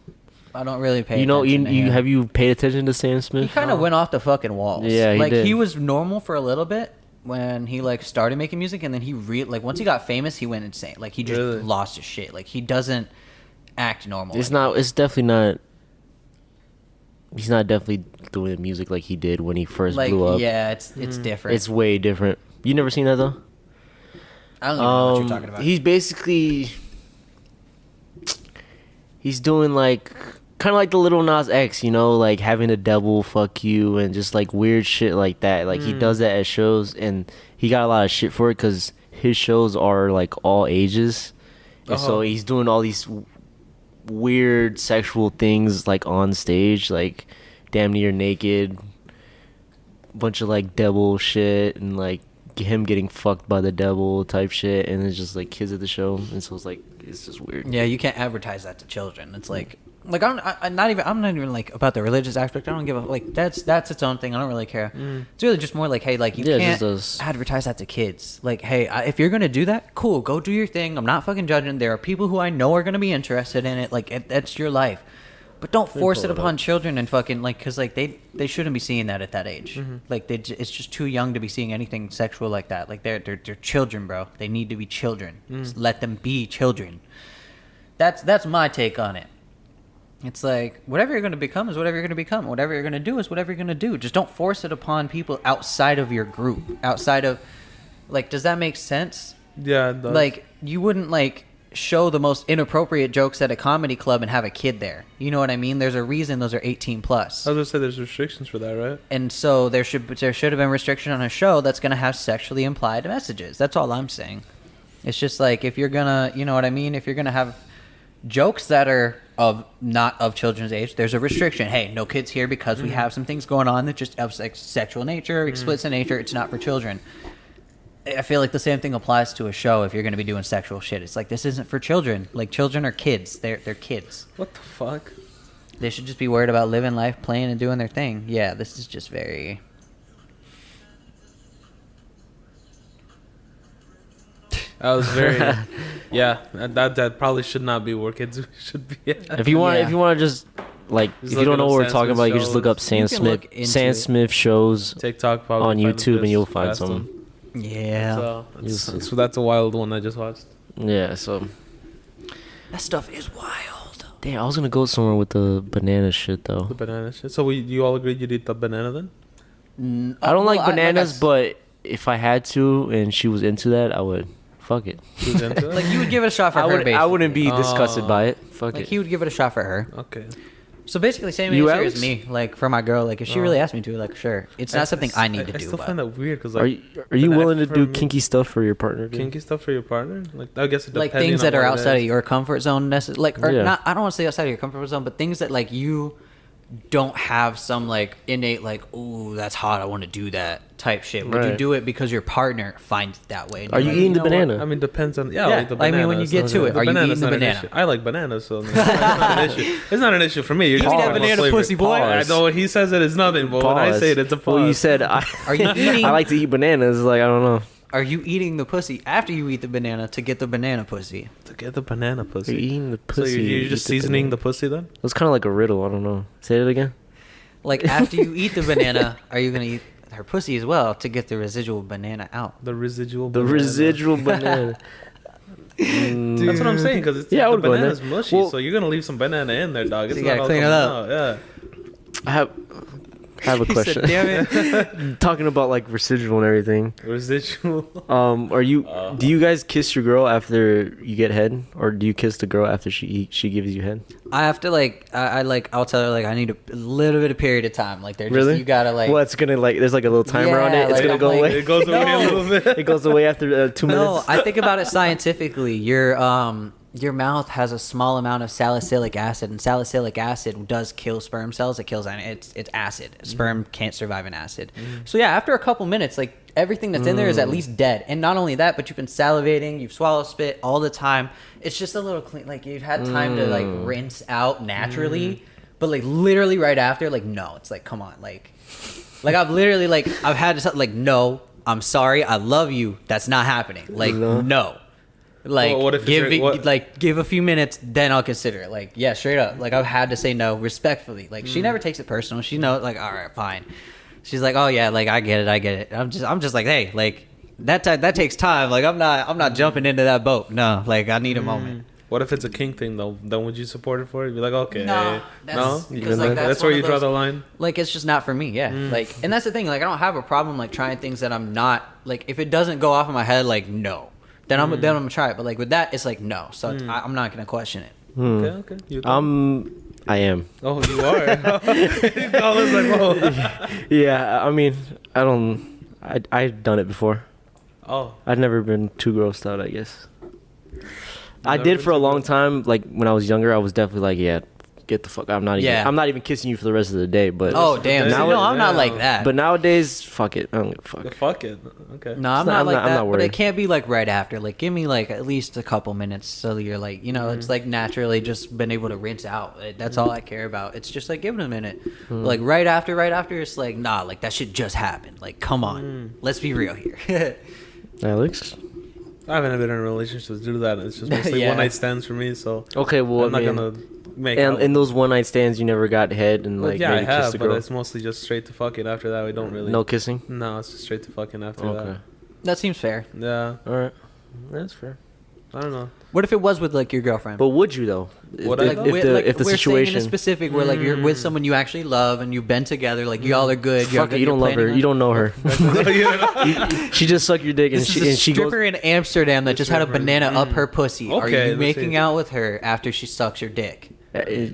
I don't really pay. you know attention to you him. have you paid attention to Sam He Smith? kind of went off the fucking walls. Yeah, he like did. he was normal for a little bit when he like started making music, and then he like once he got famous, he went insane. Like he just Really? lost his shit. Like he doesn't act normal. It's anymore. not. It's definitely not. He's not definitely doing the music like he did when he first like blew up. yeah, it's different. It's way different. You never seen that though? I don't even know what you're talking about. He's basically he's doing like kind of like the Little Nas X, you know, like having the devil fuck you and just like weird shit like that. Like he does that at shows, and he got a lot of shit for it because his shows are like all ages, and so he's doing all these weird sexual things like on stage, like damn near naked, bunch of like devil shit, and like him getting fucked by the devil type shit, and it's just like kids at the show, and so it's just weird. Yeah, you can't advertise that to children. It's like I'm not even like about the religious aspect. I don't give a like that's its own thing. I don't really care. It's really just more like, hey, like you can't advertise that to kids. Like, hey, if you're gonna do that, cool, go do your thing. I'm not fucking judging. There are people who I know are gonna be interested in it. Like that's your life, but don't force it upon children and fucking like, because like they shouldn't be seeing that at that age. Like it's just too young to be seeing anything sexual like that. Like they're children, bro. They need to be children. Just let them be children. That's my take on it. It's like, whatever you're going to become is whatever you're going to become. Whatever you're going to do is whatever you're going to do. Just don't force it upon people outside of your group. Outside of, like, does that make sense? Yeah, it does. Like, you wouldn't, like, show the most inappropriate jokes at a comedy club and have a kid there. You know what I mean? There's a reason those are 18 plus. I was going to say there's restrictions for that, right? And so there should have been restriction on a show that's going to have sexually implied messages. That's all I'm saying. It's just like, if you're going to, you know what I mean? If you're going to have jokes that are not of children's age, there's a restriction. Hey, no kids here because we have some things going on that just of like sexual nature, explicit nature. It's not for children. I feel like the same thing applies to a show. If you're going to be doing sexual shit, it's like, this isn't for children. Like, children are kids. They're kids. What the fuck? They should just be worried about living life, playing, and doing their thing. Yeah, this is just very. I was very, yeah. That probably should not be where kids should be at. If you want to just like, if you don't know what we're talking about, you can just look up Sam Smith shows TikTok on YouTube, and you'll find some. Yeah. So that's a wild one I just watched. Yeah. So that stuff is wild. Damn, I was gonna go somewhere with the banana shit though. The banana shit. So you all agreed you'd eat the banana then? I don't like bananas, but if I had to and she was into that, I would. Fuck it. She was into it? Like, you would give it a shot for her, basically. I wouldn't be disgusted by it. Fuck like, it. he would give it a shot for her. Okay. So basically, same You, answer Alex? as me. Like, for my girl, like, if she really asked me to, like, sure. It's not something I need to do. I still but find that weird because like, Are you willing to do kinky stuff for your partner? Dude? kinky stuff for your partner? Like, I guess it like depending things on that are what it outside is. of your comfort zone, like, or Yeah. not. I don't want to say outside of your comfort zone, but things that like you don't have some like innate like, ooh, that's hot, I want to do that type shit. Would you Right. do it because your partner finds it that way? And Are you're you like, eating the know what? banana? I mean, depends on. Yeah, Yeah, I'll eat the I banana. mean, when you get to it, are you banana's eating the not an banana? issue. I like bananas, so it's not an issue. It's not an issue for me. You're just Eat that talking about banana, flavor. pussy boy. I know when he says it, it's nothing, but when I say it, it's a pause. Well, you said Are you eating? I like to eat bananas. Like, I don't know. Are you eating the pussy after you eat the banana to get the banana pussy? To get the banana pussy. You're eating the So pussy. you're you just eat the seasoning banana. the pussy then? It was kind of like a riddle. I don't know. Say it again. Like, after you eat the banana, are you gonna eat her pussy as well to get the residual banana out? The residual. The banana. residual banana. That's what I'm saying because it's Yeah, I the would go in banana's there. mushy, Well- so you're gonna leave some banana in there, dog. It's You not gotta all clean it coming up. out, yeah. I have a He question. said, damn it. Talking about like residual and everything. Residual. Do you guys kiss your girl after you get head, or do you kiss the girl after she gives you head? I have to I'll tell her like I need a little bit of period of time. Like they're just Really? you gotta like. Well, it's gonna like there's like a little timer on Yeah, it. It's like, gonna I'm go like- away. It goes away a little bit. It goes away after 2 minutes. No, I think about it scientifically. Your mouth has a small amount of salicylic acid, and salicylic acid does kill sperm cells. It kills it's acid. Sperm can't survive in acid. So yeah, after a couple minutes, like everything that's in there is at least dead. And not only that, but you've been salivating, you've swallowed spit all the time. It's just a little clean. Like you've had time to like rinse out naturally, but like literally right after, like no, it's like come on, like I've literally like I've had to like no, I'm sorry, I love you. That's not happening. Like no. Like Well, what if it's give a few minutes, then I'll consider it. Like yeah, straight up. Like I've had to say no respectfully. Like she never takes it personal. She knows like all right, fine. She's like oh yeah, like I get it. I'm just like hey, like that takes time. Like I'm not jumping into that boat. No, like I need a moment. What if it's a king thing though? Then would you support it for it? Be like okay, No, no, because, like, that's that's where one you of draw those- the line. Like it's just not for me. Yeah, like and that's the thing. Like I don't have a problem like trying things that I'm not like if it doesn't go off in my head like no. Then I'm gonna try it, but like with that, it's like no. So I'm not gonna question it. Okay. You I am. Oh, you are. I was like, whoa. Yeah, I mean, I've done it before. Oh. I've never been too grossed out, I guess. I Never did been for a too long grossed- time. Like when I was younger, I was definitely like, yeah, get the fuck. I'm not even kissing you for the rest of the day. But Oh damn! Now See, no, it- I'm not yeah. like that. but nowadays, fuck it. I don't give a fuck. Fuck it. Okay. no, I'm It's not- not I'm like not- I'm that. not But it worried. can't be like right after. Like, give me like at least a couple minutes so you're like, it's like naturally just been able to rinse out. That's all I care about. It's just like give it a minute. Like right after, it's like nah, like that shit just happened. Like come on, let's be real here. Alex. I haven't been in a relationship to do that. It's just mostly Yeah. one night stands for me. So Okay, well, I'm not gonna make. And out. in those one night stands, you never got head and Well, like yeah, I maybe kissed have, the but girl. it's mostly just straight to fucking. After that, we don't really. No kissing. No, it's just straight to fucking after Okay, That seems fair. that. Yeah, all right, that's fair. I don't know. What if it was with like your girlfriend? But would you though? Would if, I, if, though? if the like, if the we're saying in situation? a specific where like you're with someone you actually love and you've been together, like y'all are good. Fuck it, you don't love her. You don't know her. She just sucked your dick and This is a she goes. stripper in Amsterdam that just had a banana up her pussy. Are Okay, you let's making see. out with her after she sucks your dick?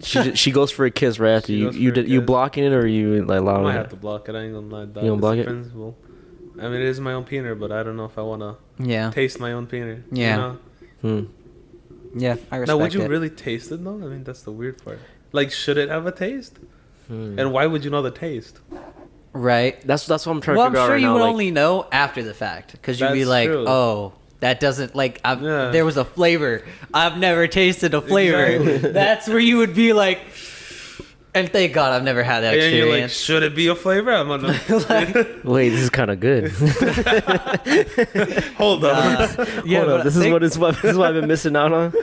She goes for a kiss right after She you. goes You for a did you kiss. blocking it or you like I allowing might have it? to block it. I ain't gonna lie. Dog. You gonna block It's it? principle. I mean, it is my own peener, but I don't know if I wanna Yeah, taste my own peener. Yeah. Hmm. yeah, I respect Now, would you it. really taste it though? I mean, that's the weird part. Like, should it have a taste? Hmm. And why would you know the taste? Right. That's what I'm trying Well, to I'm figure out sure right you now. would like, only know after the fact because you'd be That's like, true. oh. That doesn't like Yeah. there was a flavor. I've never tasted a flavor. Exactly. That's where you would be like, and thank God I've never had that And you're like, experience. should it be a flavor? I'm gonna wait, this is kind of good. hold up. Yeah, Hold but up, this is think- what I've been missing out on.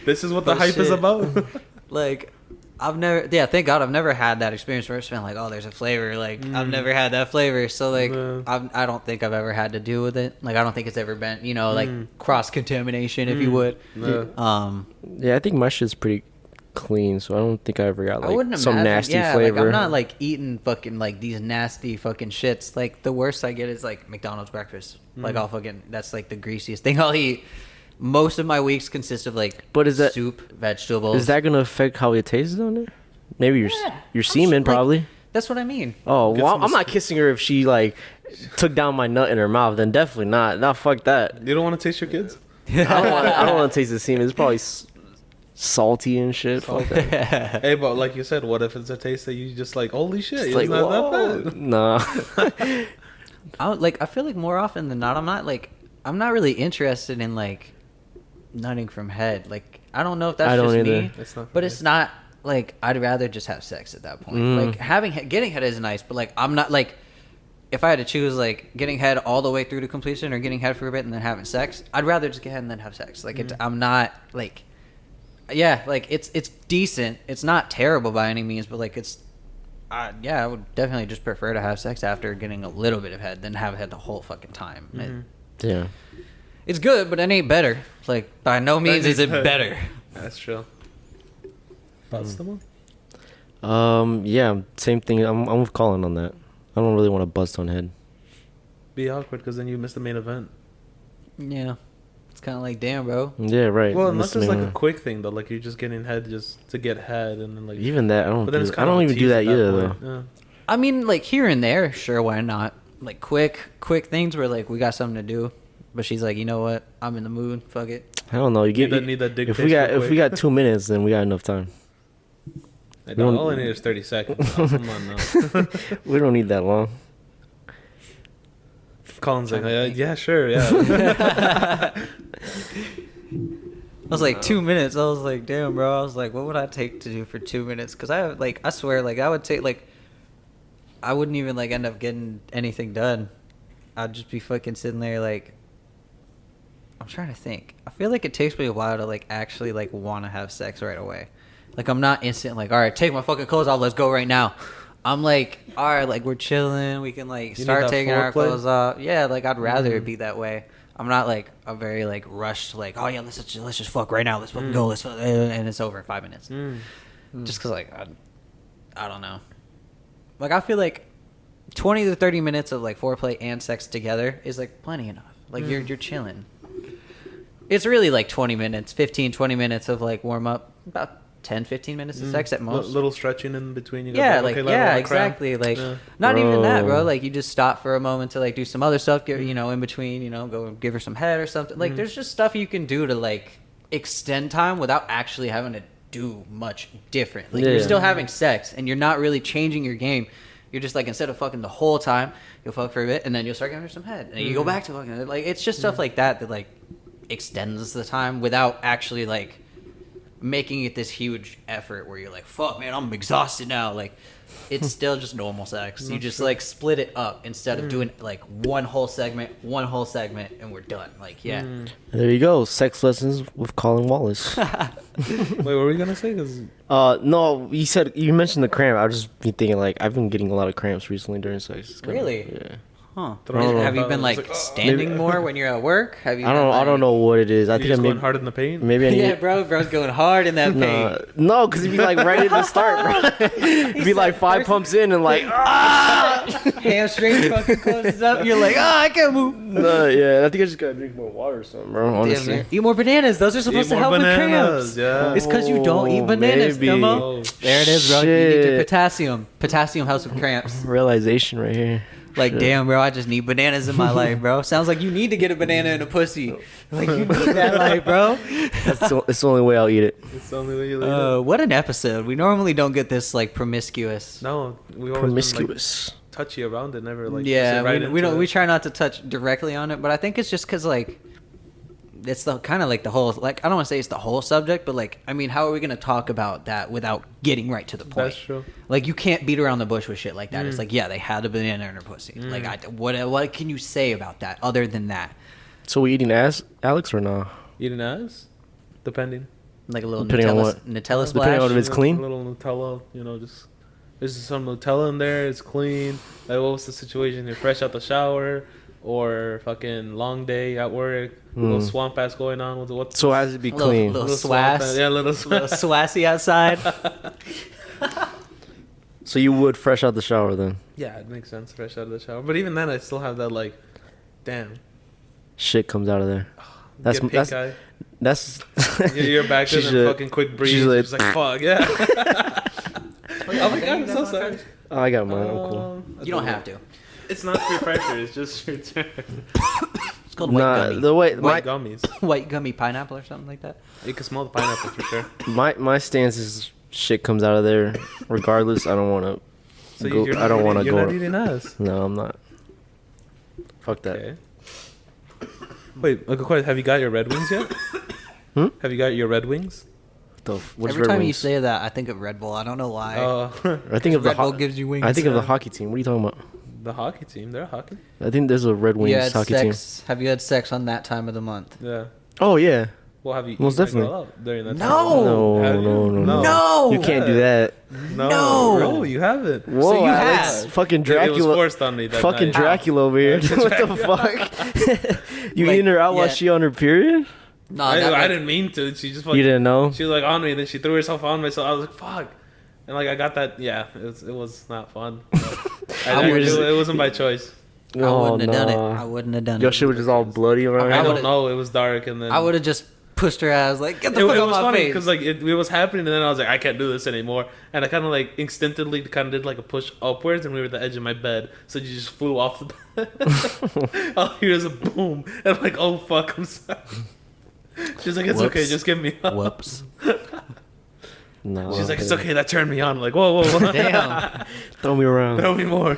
This is what the But hype is shit. about. Like thank God I've never had that experience where it's been like, oh, there's a flavor. Like I've never had that flavor, so like Yeah. I don't think I've ever had to deal with it. Like I don't think it's ever been like cross contamination, if you would. Yeah. Yeah, I think my shit's pretty clean, so I don't think I ever got I like wouldn't some imagine. nasty Yeah, flavor. like I'm not like eating fucking like these nasty fucking shits. Like the worst I get is like McDonald's breakfast. Like I'll fucking that's like the greasiest thing I'll eat. Most of my weeks consist of like But is that- soup, vegetables. Is that gonna affect how it tastes on there? Maybe your semen like- probably. That's what I mean. Oh, Get well, some I'm not kissing her if she like took down my nut in her mouth. Then definitely not. Not fuck that. You don't want to taste your kids? I don't want to taste the semen. It's probably salty and shit. Fuck that. Hey, but like you said, what if it's a taste that you just like, holy shit, It's it's like, not whoa. that bad? Nah. I feel like more often than not, I'm not really interested in like nutting from head. Like I don't know if that's I don't just either. me, It's not for but me. it's not like I'd rather just have sex at that point. Like getting head is nice, but like I'm not like if I had to choose like getting head all the way through to completion or getting head for a bit and then having sex, I'd rather just get head and then have sex. Like I'm not like yeah, like it's decent. It's not terrible by any means, but like it's yeah, I would definitely just prefer to have sex after getting a little bit of head than have head the whole fucking time. Yeah. It's good, but it ain't better. Like by no means is it better. That's true. Thoughts, Timo? Yeah. Same thing. I'm with Colin on that. I don't really want to bust on head. Be awkward because then you miss the main event. Yeah, it's kind of like damn, bro. Yeah. Right. Well, That's unless it's like the- a quick thing though, like you're just getting head just to get head, and then like. Even that I don't. But then Do, it's I kind don't of even do that either though. Yeah. I mean, like here and there, sure, why not? Like quick things where like we got something to do, but she's like, you know what? I'm in the mood. Fuck it. I don't know. You get Need that dick if taste we got real if we quick. got 2 minutes, then we got enough time. Hey, We don't- dog, all I need is 30 seconds. Come on now. We don't need that long. Colin's like, yeah, sure, yeah. I was like 2 minutes. I was like, damn, bro. I was like, what would I take to do for 2 minutes? Because I swear, like I would take like, I wouldn't even like end up getting anything done. I'd just be fucking sitting there like. I'm trying to think. I feel like it takes me a while to like actually like want to have sex right away. Like I'm not instant like, all right, take my fucking clothes off, let's go right now. I'm like, all right, like we're chilling, we can like You start need that taking our foreplay? clothes off. Yeah, like I'd rather it be that way. I'm not like a very like rushed like, oh yeah, let's just fuck right now, let's fucking go, let's fuck, and it's over in 5 minutes. Just cause like I don't know. Like I feel like 20 to 30 minutes of like foreplay and sex together is like plenty enough. Like you're chilling. It's really like 20 minutes, 15, 20 minutes of like warm up, about 10, 15 minutes of sex at most. Little stretching in between. You go, Yeah, okay, like, I yeah, wanna exactly. cram. Like, Yeah. not even that, bro. Bro. Like, you just stop for a moment to like do some other stuff, you know, in between, you know, go give her some head or something. Like, there's just stuff you can do to like extend time without actually having to do much different. Like, you're Yeah. still having sex and you're not really changing your game. You're just like, instead of fucking the whole time, you'll fuck for a bit and then you'll start giving her some head. And then you go back to fucking. Like, it's just stuff like that that like extends the time without actually like making it this huge effort where you're like, fuck, man, I'm exhausted now. Like, it's still just normal sex. You just like split it up instead of doing like one whole segment, and we're done. Like, yeah. There you go. Sex lessons with Colin Wallace. Wait, what were we gonna say? 'Cause No, you mentioned the cramp. I just been thinking like I've been getting a lot of cramps recently during sex. It's kinda- Really? Yeah. Huh. Throwing Have you up. been It's like like, standing Maybe- more when you're at work? Have you? I don't. been, I don't like- know what it is. I you think just I going maybe. hard in the paint. Maybe I need. Yeah, bro's going hard in that pain. No, because it'd be like right at the start, bro. It'd be like five pumps in and like, Hamstring fucking closes up. You're like, I can't move. no, yeah. I think I just gotta drink more water or something, bro. Damn, Honestly. man. Eat more bananas. Those are supposed Eat to more help bananas, with cramps. yeah. It's because you don't eat Oh, bananas, maybe. Dumbo. Oh, There it is, bro. You need your Shit. potassium. Potassium helps with cramps. Realization right here. Like, Shit. damn, bro, I just need bananas in my life, bro. Sounds like you need to get a banana and a pussy. Like, you need that life, bro. It's the only way I'll eat it. It's the only way you live. What an episode. We normally don't get this, like, promiscuous. No, we always been, like, Promiscuous. touchy around it, never like Yeah, sit right we into don't. it. We try not to touch directly on it, but I think it's just because like it's the kind of like the whole like I don't want to say it's the whole subject, but like I mean, how are we gonna talk about that without getting right to the point? That's true. Like you can't beat around the bush with shit like that. It's like yeah, they had a banana in her pussy. Like what can you say about that other than that? So we eating ass, Alex, or no? Eating ass, depending. Like a little Depending on Nutella, what- Nutella depending splash. on if it's clean? A little Nutella, you know, just there's some Nutella in there. It's clean. Like, what was the situation? You're fresh out the shower, or fucking long day at work. Little swamp ass going on. What's So it has to be Little- clean. little swamp swass. ass- Yeah, little little swass. swassy outside. So you would fresh out the shower then? Yeah, it makes sense. Fresh out of the shower. But even then, I still have that like, damn. Shit comes out of there. That's Get that's pink eye. that's. You're back She's and a- fucking quick breathe. she's She's like- like, fuck, yeah. Oh my god, I'm so sorry. Oh, I got mine. I'm cool. You don't have to. It's not peer pressure. It's just your turn. It's called white Nah, gummy. the way White gummies. White gummy pineapple or something like that. You can smell the pineapple for sure. my stance is shit comes out of there, regardless. I don't want to. So Go- you're I don't wanna You're go- not eating ass. No, I'm not. Fuck that. Okay. Wait, okay, question. Have you got your Red Wings yet? Have you got your Red Wings? What's Every Red time you Wings? say that, I think of Red Bull. I don't know why. I think of the Red Bull gives you wings. I think of the hockey team. What are you talking about? the hockey team. They're a hockey. I think there's a Red Wings you had hockey team. sex. Have you had sex on that time of the month? Yeah. Oh yeah. Well, have you Most eaten definitely. a girl out during that No! time? No, Have you? no. No! You can't do that. No, No! bro, you haven't. Whoa, you Alex, have. fucking It was Dracula. forced on me. That Fucking night. Dracula over here. Yeah, What the fuck? You Like, eating her out while yeah. she on her period? No, I that didn't mean to. She just fucking, You didn't know? She was like on me, and then she threw herself on me. So I was like, "Fuck!" And like I got that. Yeah, it was not fun. It wasn't by choice. I wouldn't have done it. nah. I wouldn't have done Your it. shit was just all bloody around. I her. don't would've- know. It was dark, and then I would have just pushed her ass like, get the It fuck out was my funny face. because like it was happening, and then I was like, I can't do this anymore, and I kind of like instinctively kind of did like a push upwards, and we were at the edge of my bed, so you just flew off the bed. All I hear is a boom, and I'm like, oh fuck, I'm sorry. She's like, it's okay, Whoops. just get me up. Whoops. No. She's like, it's okay, that turned me on. I'm like, whoa, whoa, whoa. Damn. Throw me around. Throw me more.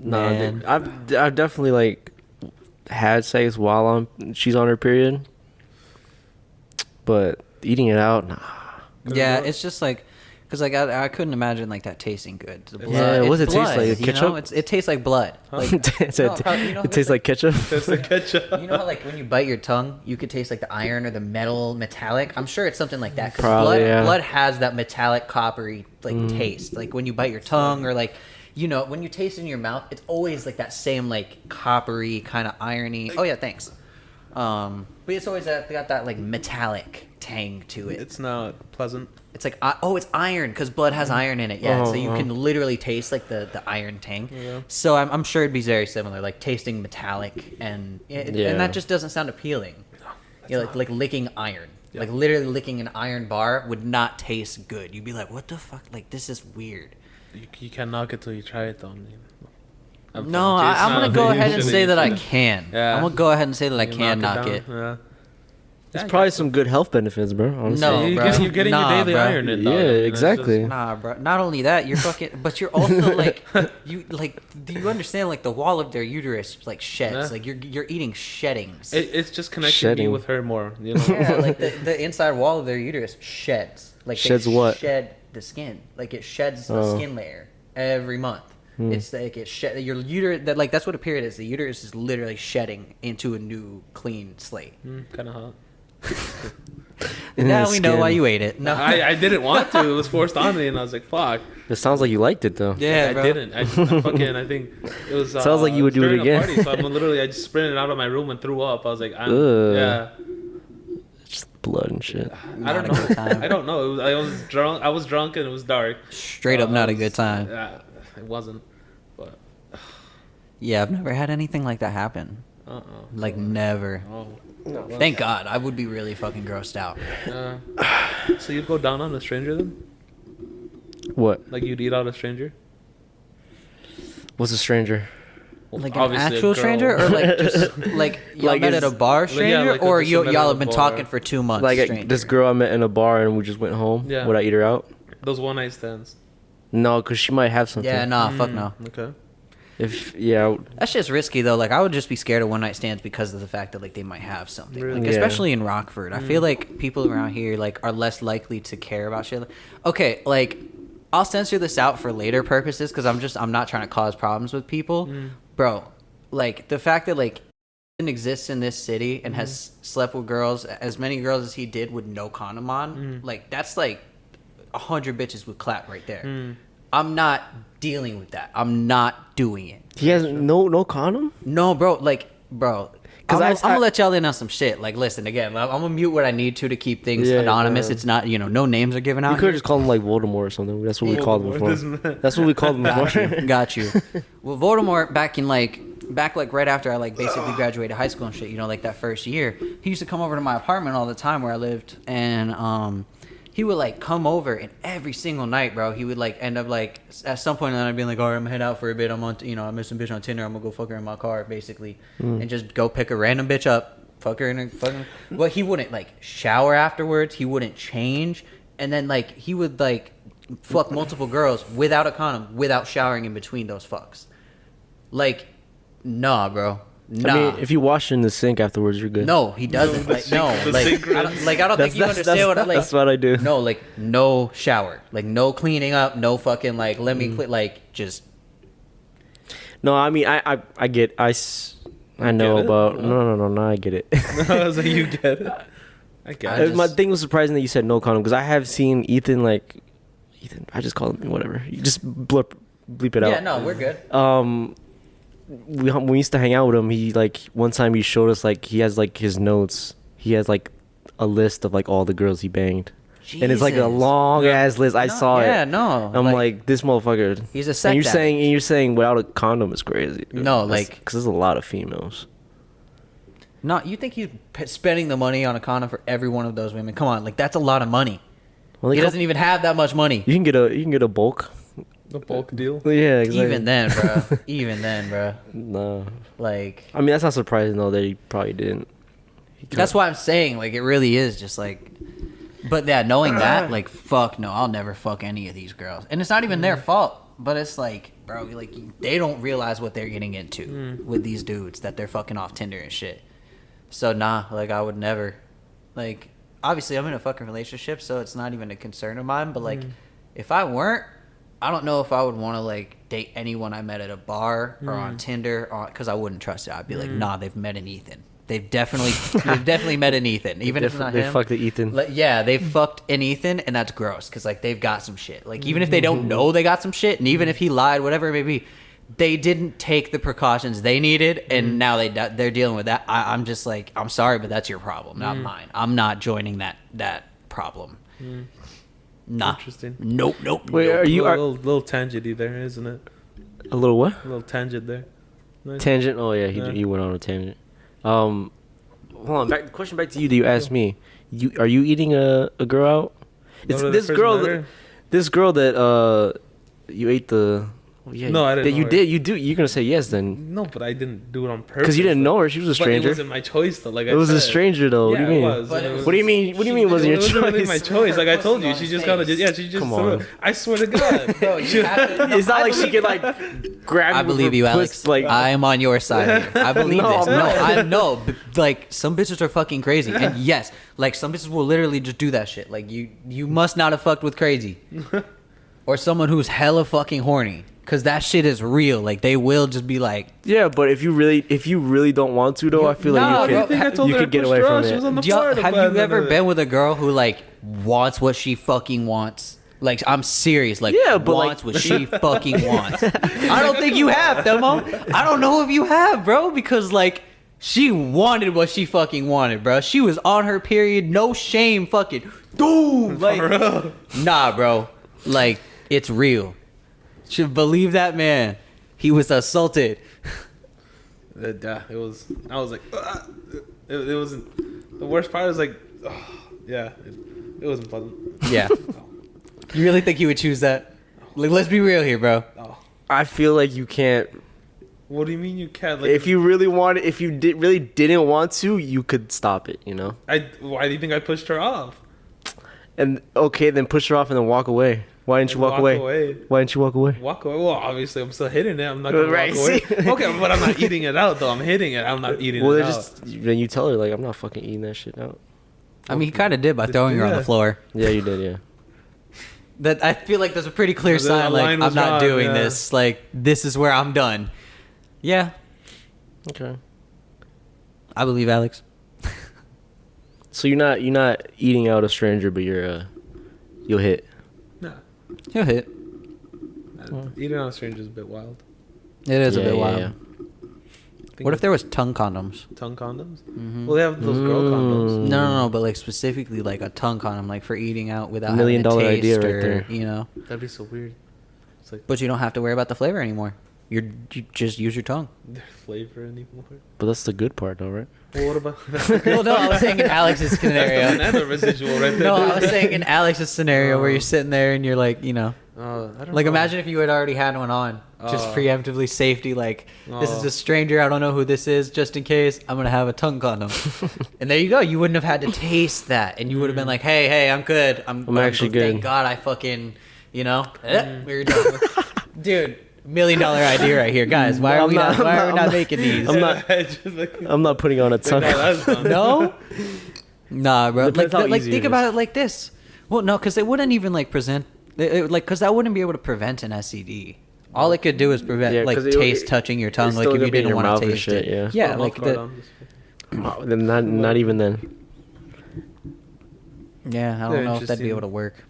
Nah, Man. dude, I've definitely like had sex while she's on her period, but eating it out, nah. Yeah, it's just like, cause like I couldn't imagine like that tasting good. The blood, Yeah, what does it's it taste blood, like? you Ketchup? know? It tastes like blood. Like, it no, how- you know how tastes like ketchup. That's the ketchup. you know how like when you bite your tongue, you could taste like the iron or the metallic. I'm sure it's something like that. Cause Probably, blood, yeah. blood has that metallic, coppery like taste. Like when you bite your tongue or like, you know, when you taste it in your mouth, it's always like that same like coppery kind of irony. Oh yeah, thanks. But it's always got that like metallic tang to it. It's not pleasant. It's like it's iron because blood has iron in it. Yeah, so you Oh, can literally taste like the iron tang. Yeah. So I'm sure it'd be very similar, like tasting metallic, and Yeah. and that just doesn't sound appealing. Like licking iron. Yeah. Like literally licking an iron bar would not taste good. You'd be like, what the fuck? Like this is weird. You can't knock it till you try it, though. No, I'm gonna go ahead and say that I can. Yeah. I'm gonna go ahead and say that I You can knock down. it. Yeah. There's probably some good health benefits, bro. Honestly. No, you bro. you're getting Nah, your daily bro. iron in. Though. Yeah, I mean, it's exactly. just- Nah, bro. Not only that, you're fucking, but you're also like, you like. Do you understand? Like the wall of their uterus like sheds. Yeah. Like you're eating sheddings. It's just connecting me Shedding. with her more. You know. Yeah, like the inside wall of their uterus sheds. Like they Sheds what? Shed the skin. Like it sheds a Oh. skin layer every month. It's like it shed your uterus. That like that's what a period is. The uterus is literally shedding into a new clean slate. Kind of hot. And now we know why you ate it. No, I didn't want to. It was forced on me, and I was like, "Fuck." It sounds like you liked it though. yeah, I bro. didn't. I fucking. I think it was. Sounds like you would do it during a again. Party, so I just sprinted out of my room and threw up. I was like, Ugh. yeah. Just blood and shit. I don't Not a good know. time. I don't know. I was drunk. I was drunk and it was dark. Straight up, not a I good was- time. It wasn't. But Yeah, I've never had anything like that happen. Like never. Oh. Thank God. I would be really fucking grossed out. So you'd go down on a stranger then? What? Like you'd eat out a stranger? What's a stranger? Like an Obviously a actual girl. stranger, or like just like y'all Like met at a is- bar yeah, stranger, like or just met at y'all a have been bar. talking for 2 months. Like stranger? this girl I met in a bar and we just went home. Yeah. Would I eat her out? Those one night stands. No, because she might have something. Yeah, nah, fuck no. Okay. If yeah, That's just risky though. Like I would just be scared of one night stands because of the fact that like they might have something. Really? Like Yeah. especially in Rockford, I feel like people around here like are less likely to care about shit. Okay, like I'll censor this out for later purposes because I'm not trying to cause problems with people, bro. Like the fact that like exists in this city and has slept with girls, as many girls as he did with no condom on, like that's like 100 bitches with clap right there. I'm not dealing with that. I'm not doing it. he has no condom. No, bro. Like, bro. 'Cause I'm I- gonna let y'all in on some shit. Like, listen, again, I'm gonna mute what I need to keep things Yeah, anonymous. bro. It's not, no names are given out. You could have just called him like Voldemort or something. That's what we called him Voldemort, before. That's what we called him before. Got you. Well, Voldemort back right after I like basically graduated high school and shit, like that first year, he used to come over to my apartment all the time where I lived, and he would like come over, and every single night, bro, he would like end up like at some point, and then I'd be like, all right, I'm gonna head out for a bit. I'm on, I met some bitch on Tinder. I'm gonna go fuck her in my car, basically, and just go pick a random bitch up, fuck her in a fucking. But he wouldn't like shower afterwards. He wouldn't change, and then like he would like fuck multiple girls without a condom, without showering in between those fucks. Like, nah, bro. Nah. I mean, if you wash in the sink afterwards, you're good. No, he doesn't. Like, no, the like sink I don't think you understand what like. That's what I do. No, like no shower, like no cleaning up, no fucking like let me like just. No, I mean, I get, I know get it? about. No, I get it. I was like, you get it. I get it. My thing was surprising that you said no condom because I have seen Ethan. I just call him whatever. You just bleep it out. Yeah, no, we're good. When we used to hang out with him, he like one time he showed us like he has like his notes. He has like a list of like all the girls he banged, and it's like a Jesus. long ass list. I saw it. Yeah, no. I'm like this motherfucker. He's a And sex you're saying without a condom is crazy. No, That's- like- because there's a lot of females. no, you think he's spending the money on a condom for every one of those women? Come on, like that's a lot of money. Well, He doesn't even have that much money. You can get a bulk. The bulk deal. Yeah, exactly. Even then, bro. Even then, bro. No. Like. I mean, that's not surprising though that he probably didn't. That's why I'm saying, like, it really is just like, but yeah, knowing that, like, fuck no, I'll never fuck any of these girls, and it's not even their fault. But it's like, bro, like they don't realize what they're getting into with these dudes that they're fucking off Tinder and shit. So nah, like I would never, like, obviously I'm in a fucking relationship, so it's not even a concern of mine. But like, if I weren't, I don't know if I would want to like date anyone I met at a bar or on Tinder, because I wouldn't trust it. I'd be like, nah, they've met an Ethan. They've definitely met an Ethan, even if it's not They him. fucked the Ethan. Like, yeah, they fucked an Ethan, and that's gross because like they've got some shit. Like even if they don't know they got some shit, and even if he lied, whatever it may be, they didn't take the precautions they needed, and now they're dealing with that. I'm just like, I'm sorry, but that's your problem, not mine. I'm not joining that problem. Nah. Interesting. Nope. Wait, nope. are you a little tangenty there, isn't it? a little what? A little tangent there. Nice. Tangent? Oh yeah, Yeah. he went on a tangent. hold on. Question back to you that you asked me. Are you eating a girl out? It's Go to the this fridge girl. later? This girl that you ate the. Yeah, No, I didn't That know you her. did. You do. You're gonna say yes then. No, but I didn't do it on purpose. Because you didn't know her. She was a But stranger. it wasn't my choice though. Like It was I a said. stranger though. Yeah, what do you mean? it was. But and it was- What do you mean? What do you mean it wasn't It your wasn't choice? really my choice. Like I told you, Pussy she on just his kind of face. just yeah. She just. Come on. I swear to God, Bro, you have to. It's not like she could like grab. I you with believe her you, puss, Alex. Like I am on your side. Here. I believe No, this. I'm No, not. I know. Like some bitches are fucking crazy, and yes, like some bitches will literally just do that shit. Like you must not have fucked with crazy, or someone who's hella fucking horny, because that shit is real. Like they will just be like, yeah, but if you really don't want to though, I feel No, like bro, you I think I could told you her could I get pushed away her from off. She was on it. the floor. have you ever been with a girl who like wants what she fucking wants? Like I'm serious. Like Yeah, but, like- wants what she fucking wants. I don't think you have, Thelmo. I don't know if you have, bro, because like she wanted what she fucking wanted, bro. She was on her period, no shame, fucking boom. Like nah, bro. Like it's real. Should believe that man. He was assaulted. Yeah, it was. I was like, it wasn't. The worst part is like, yeah, it wasn't pleasant. Yeah. You really think he would choose that? Like, let's be real here, bro. Oh, I feel like you can't. what do you mean you can't? Like, If you really wanted, if you really didn't want to, you could stop it. You know. why do you think I pushed her off? And okay, then push her off and then walk away. Why didn't you walk away? Why didn't you walk away? Walk away. Well, obviously, I'm still hitting it. I'm not gonna Right, walk away. see? Okay, but I'm not eating it out though. I'm hitting it. I'm not eating Well, it then out. just then you tell her like I'm not fucking eating that shit out. I mean, he kind of did by throwing her on the Yeah. floor. Yeah, you did. Yeah. That I feel like there's a pretty clear The sign. Like, line I'm was not drawn, doing yeah. this. Like, this is where I'm done. Yeah, Okay. I believe Alex. So you're not eating out a stranger, but you'll hit. Nah, He'll hit. eating on a stranger is a bit wild. It is a Yeah, bit yeah, wild. yeah. What if there was tongue condoms? tongue condoms? Mm-hmm. Well, they have those girl condoms. No, but like specifically like a tongue condom, like for eating out without $1 million having to idea taste right or, there. you know. That'd be so weird. It's like But you don't have to worry about the flavor anymore. You just use your tongue. their flavor anymore. But that's the good part, though, right? Well, what about Well, no, I was saying in Alex's that's the scenario. banana residual right there? No, I was saying in Alex's scenario where you're sitting there and you're like, you know, I don't like know. imagine if you had already had one on, just Oh. preemptively safety. Like this is Oh. a stranger, I don't know who this is. Just in case, I'm gonna have a tongue condom. And there you go. You wouldn't have had to taste that, and you would have been like, hey, I'm good. I'm actually Thank good. God I fucking, you know, we're done. Dude. $1 million idea right here, guys. Why are we not making these? I'm not- Just like, I'm not putting on a tongue. no, that's fun. No, nah, bro. Depends how Like easy think it about is. it like this. Well, no, because it wouldn't even like present, like, because that wouldn't be able to prevent an STD. All it could do is prevent Yeah, like 'cause it- taste touching your tongue, it's like still if gonna you be in didn't your want mouth to and taste shit, it. yeah. Yeah, Put a like mouth guard the, on. Oh, then not even then. yeah. I don't They're know if that'd be interesting. able to work.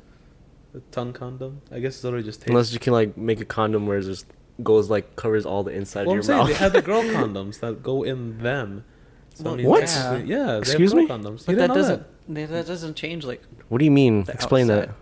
The tongue condom. I guess it's literally just taste. Unless you can like make a condom where it just goes like covers all the inside Well, I'm of your saying they mouth. have the girl condoms that go in them. So, I Well, mean, what? technically- Yeah. They Excuse have me? girl condoms. But You that didn't know doesn't change like What do you mean? the Explain outside. that.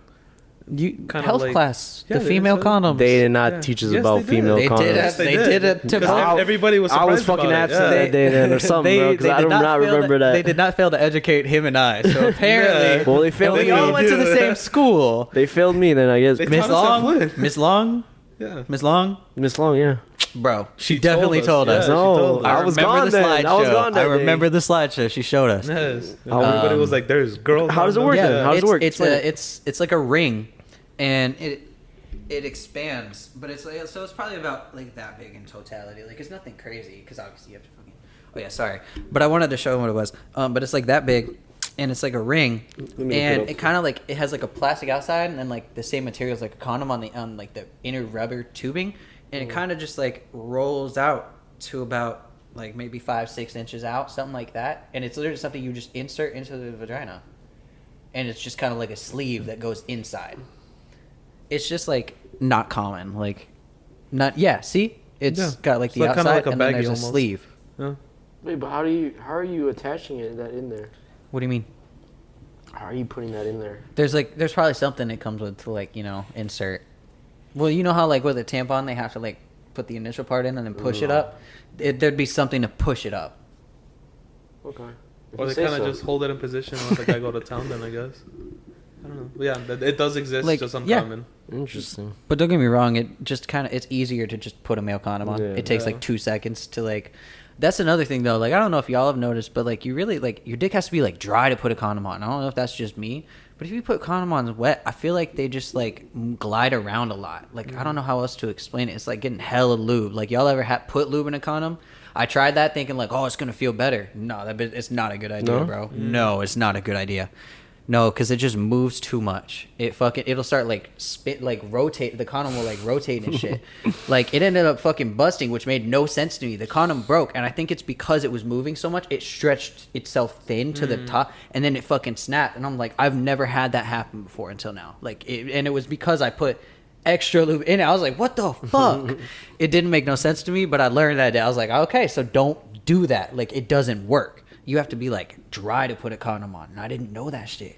You Kinda health like- class, Yeah, the they female said- condoms. They did not Yeah. teach us Yes, about they did. female They did condoms. it. Yes, They did it to Because I- everybody was I was surprised fucking about it, absent yeah. that day then or something, bro. Because I did do not fail remember that. They did not fail to educate him and I. So apparently, Well, they failed and we me. all went to the Yeah. same school. They failed me then, I guess. They Miss taught us how Long, to flip. Miss Long, Yeah. Miss Long, Miss Long, yeah. bro. She She definitely told told us, us. yeah. No, she told us. I was remember gone the then. I was slideshow. gone that I day. remember the slideshow. She showed us. Yes. And everybody was like, "There's girl." How does it work condoms. then? How does it work? It's Explain it. it's like a ring, and it expands, but it's like, so it's probably about like that big in totality. Like it's nothing crazy because obviously you have to. Oh yeah, sorry, but I wanted to show him what it was. But it's like that big, and it's like a ring, Let me look it and up. it kind of like it has like a plastic outside, and then like the same material as like a condom on like the inner rubber tubing, and it kind of just like rolls out to about like maybe 5-6 inches out, something like that, and it's literally something you just insert into the vagina, and it's just kind of like a sleeve that goes inside. It's just like not common, like not See, it's Yeah. got like It's the like kinda outside, like a and then baggie there's a almost. sleeve. Yeah. Wait, but how are you attaching that in there? What do you mean? How are you putting that in there? There's probably something it comes with to like, you know, insert. Well, you know how like with a tampon they have to like put the initial part in and then push it up. There'd be something to push it up. Okay. Or they say kind of so. just hold it in position and let the guy go to town. Then I guess. I don't know. But yeah, it does exist. Like, Just yeah. uncommon. Interesting. But don't get me wrong, it's easier to just put a male condom on. Yeah. It takes like 2 seconds to like. That's another thing though. Like I don't know if y'all have noticed, but like you really like your dick has to be like dry to put a condom on. I don't know if that's just me, but if you put condom on wet, I feel like they just like glide around a lot. Like I don't know how else to explain it. It's like getting hella lube. Like y'all ever put lube in a condom? I tried that thinking like, oh, it's gonna feel better. No, it's not a good idea, No? bro. No, it's not a good idea. No, because it just moves too much. It'll start like rotate. The condom will like rotate and shit. Like it ended up fucking busting, which made no sense to me. The condom broke, and I think it's because it was moving so much. It stretched itself thin to the top, and then it fucking snapped. And I'm like, I've never had that happen before until now. And it was because I put extra lube in it. I was like, what the fuck? It didn't make no sense to me, but I learned that day. I was like, okay, so don't do that. Like it doesn't work. You have to be like dry to put a condom on, and I didn't know that shit.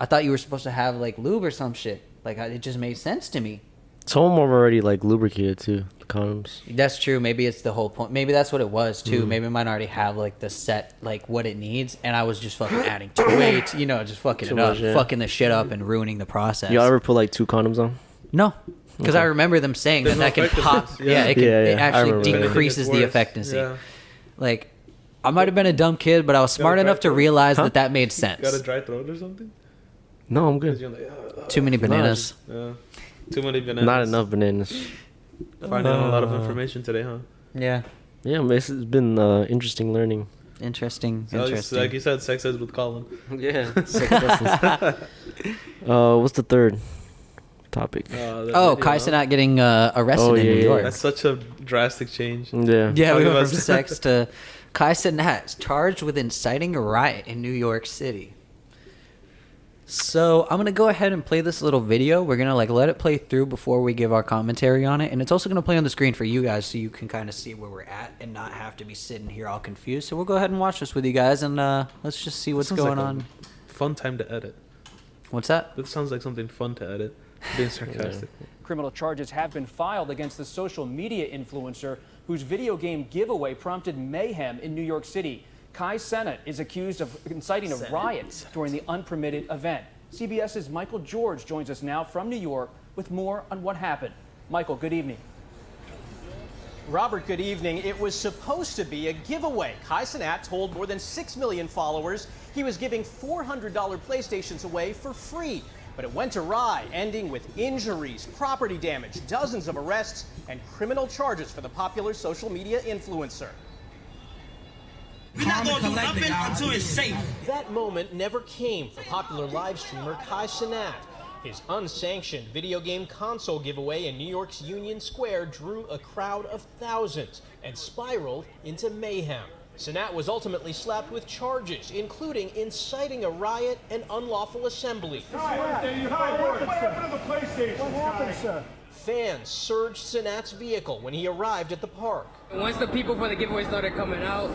I thought you were supposed to have like lube or some shit. Like it just made sense to me. Some of them are already like lubricated too. The condoms. That's true. Maybe it's the whole point. Maybe that's what it was too. Maybe it might already have like the set, like what it needs, and I was just fucking adding too much, just fucking Too it up, much, yeah. fucking the shit up and ruining the process. Y'all ever put like 2 condoms on? No, because I remember them saying There's that no can pop. effectiveness. Yeah, it can. Yeah, It yeah. I actually remember that. decreases the Worse. effectiveness. Yeah. Like, I might have been a dumb kid, but I was smart Gotta enough to try- realize Huh? that made Got a sense. dry throat or something? No, I'm 'Cause good. you're like, Too many bananas. Too many bananas. Not enough bananas. Finding out a lot of information today, huh? Yeah, Yeah, but it's been interesting learning. interesting. So like you said, sex ed with Colin. Yeah. Sex lessons. What's the third topic? Oh, Kai Cenat getting arrested Oh, in New yeah, York. That's such a drastic change. Yeah. Yeah, we Talking went about from sex to Kai Cenat charged with inciting a riot in New York City. So I'm gonna go ahead and play this little video. We're gonna let it play through before we give our commentary on it, and it's also gonna play on the screen for you guys, so you can kind of see where we're at and not have to be sitting here all confused. So we'll go ahead and watch this with you guys, and let's just see what's Sounds going like a on. Fun time to edit. What's that? That sounds like something fun to edit. Being sarcastic. Criminal charges have been filed against the social media influencer whose video game giveaway prompted mayhem in New York City. Kai Cenat is accused of inciting a riot during the unpermitted event. CBS's Michael George joins us now from New York with more on what happened. Michael, good evening. Robert, good evening. It was supposed to be a giveaway. Kai Cenat told more than 6 million followers he was giving $400 PlayStations away for free. But it went awry, ending with injuries, property damage, dozens of arrests, and criminal charges for the popular social media influencer. We're not gonna do nothing until it's safe. That moment never came for popular live streamer Kai Cenat. His unsanctioned video game console giveaway in New York's Union Square drew a crowd of thousands and spiraled into mayhem. Cenat was ultimately slapped with charges, including inciting a riot and unlawful assembly. What happened to the PlayStation? What happened, sir? Fans surged Cenat's vehicle when he arrived at the park. Once the people for the giveaway started coming out,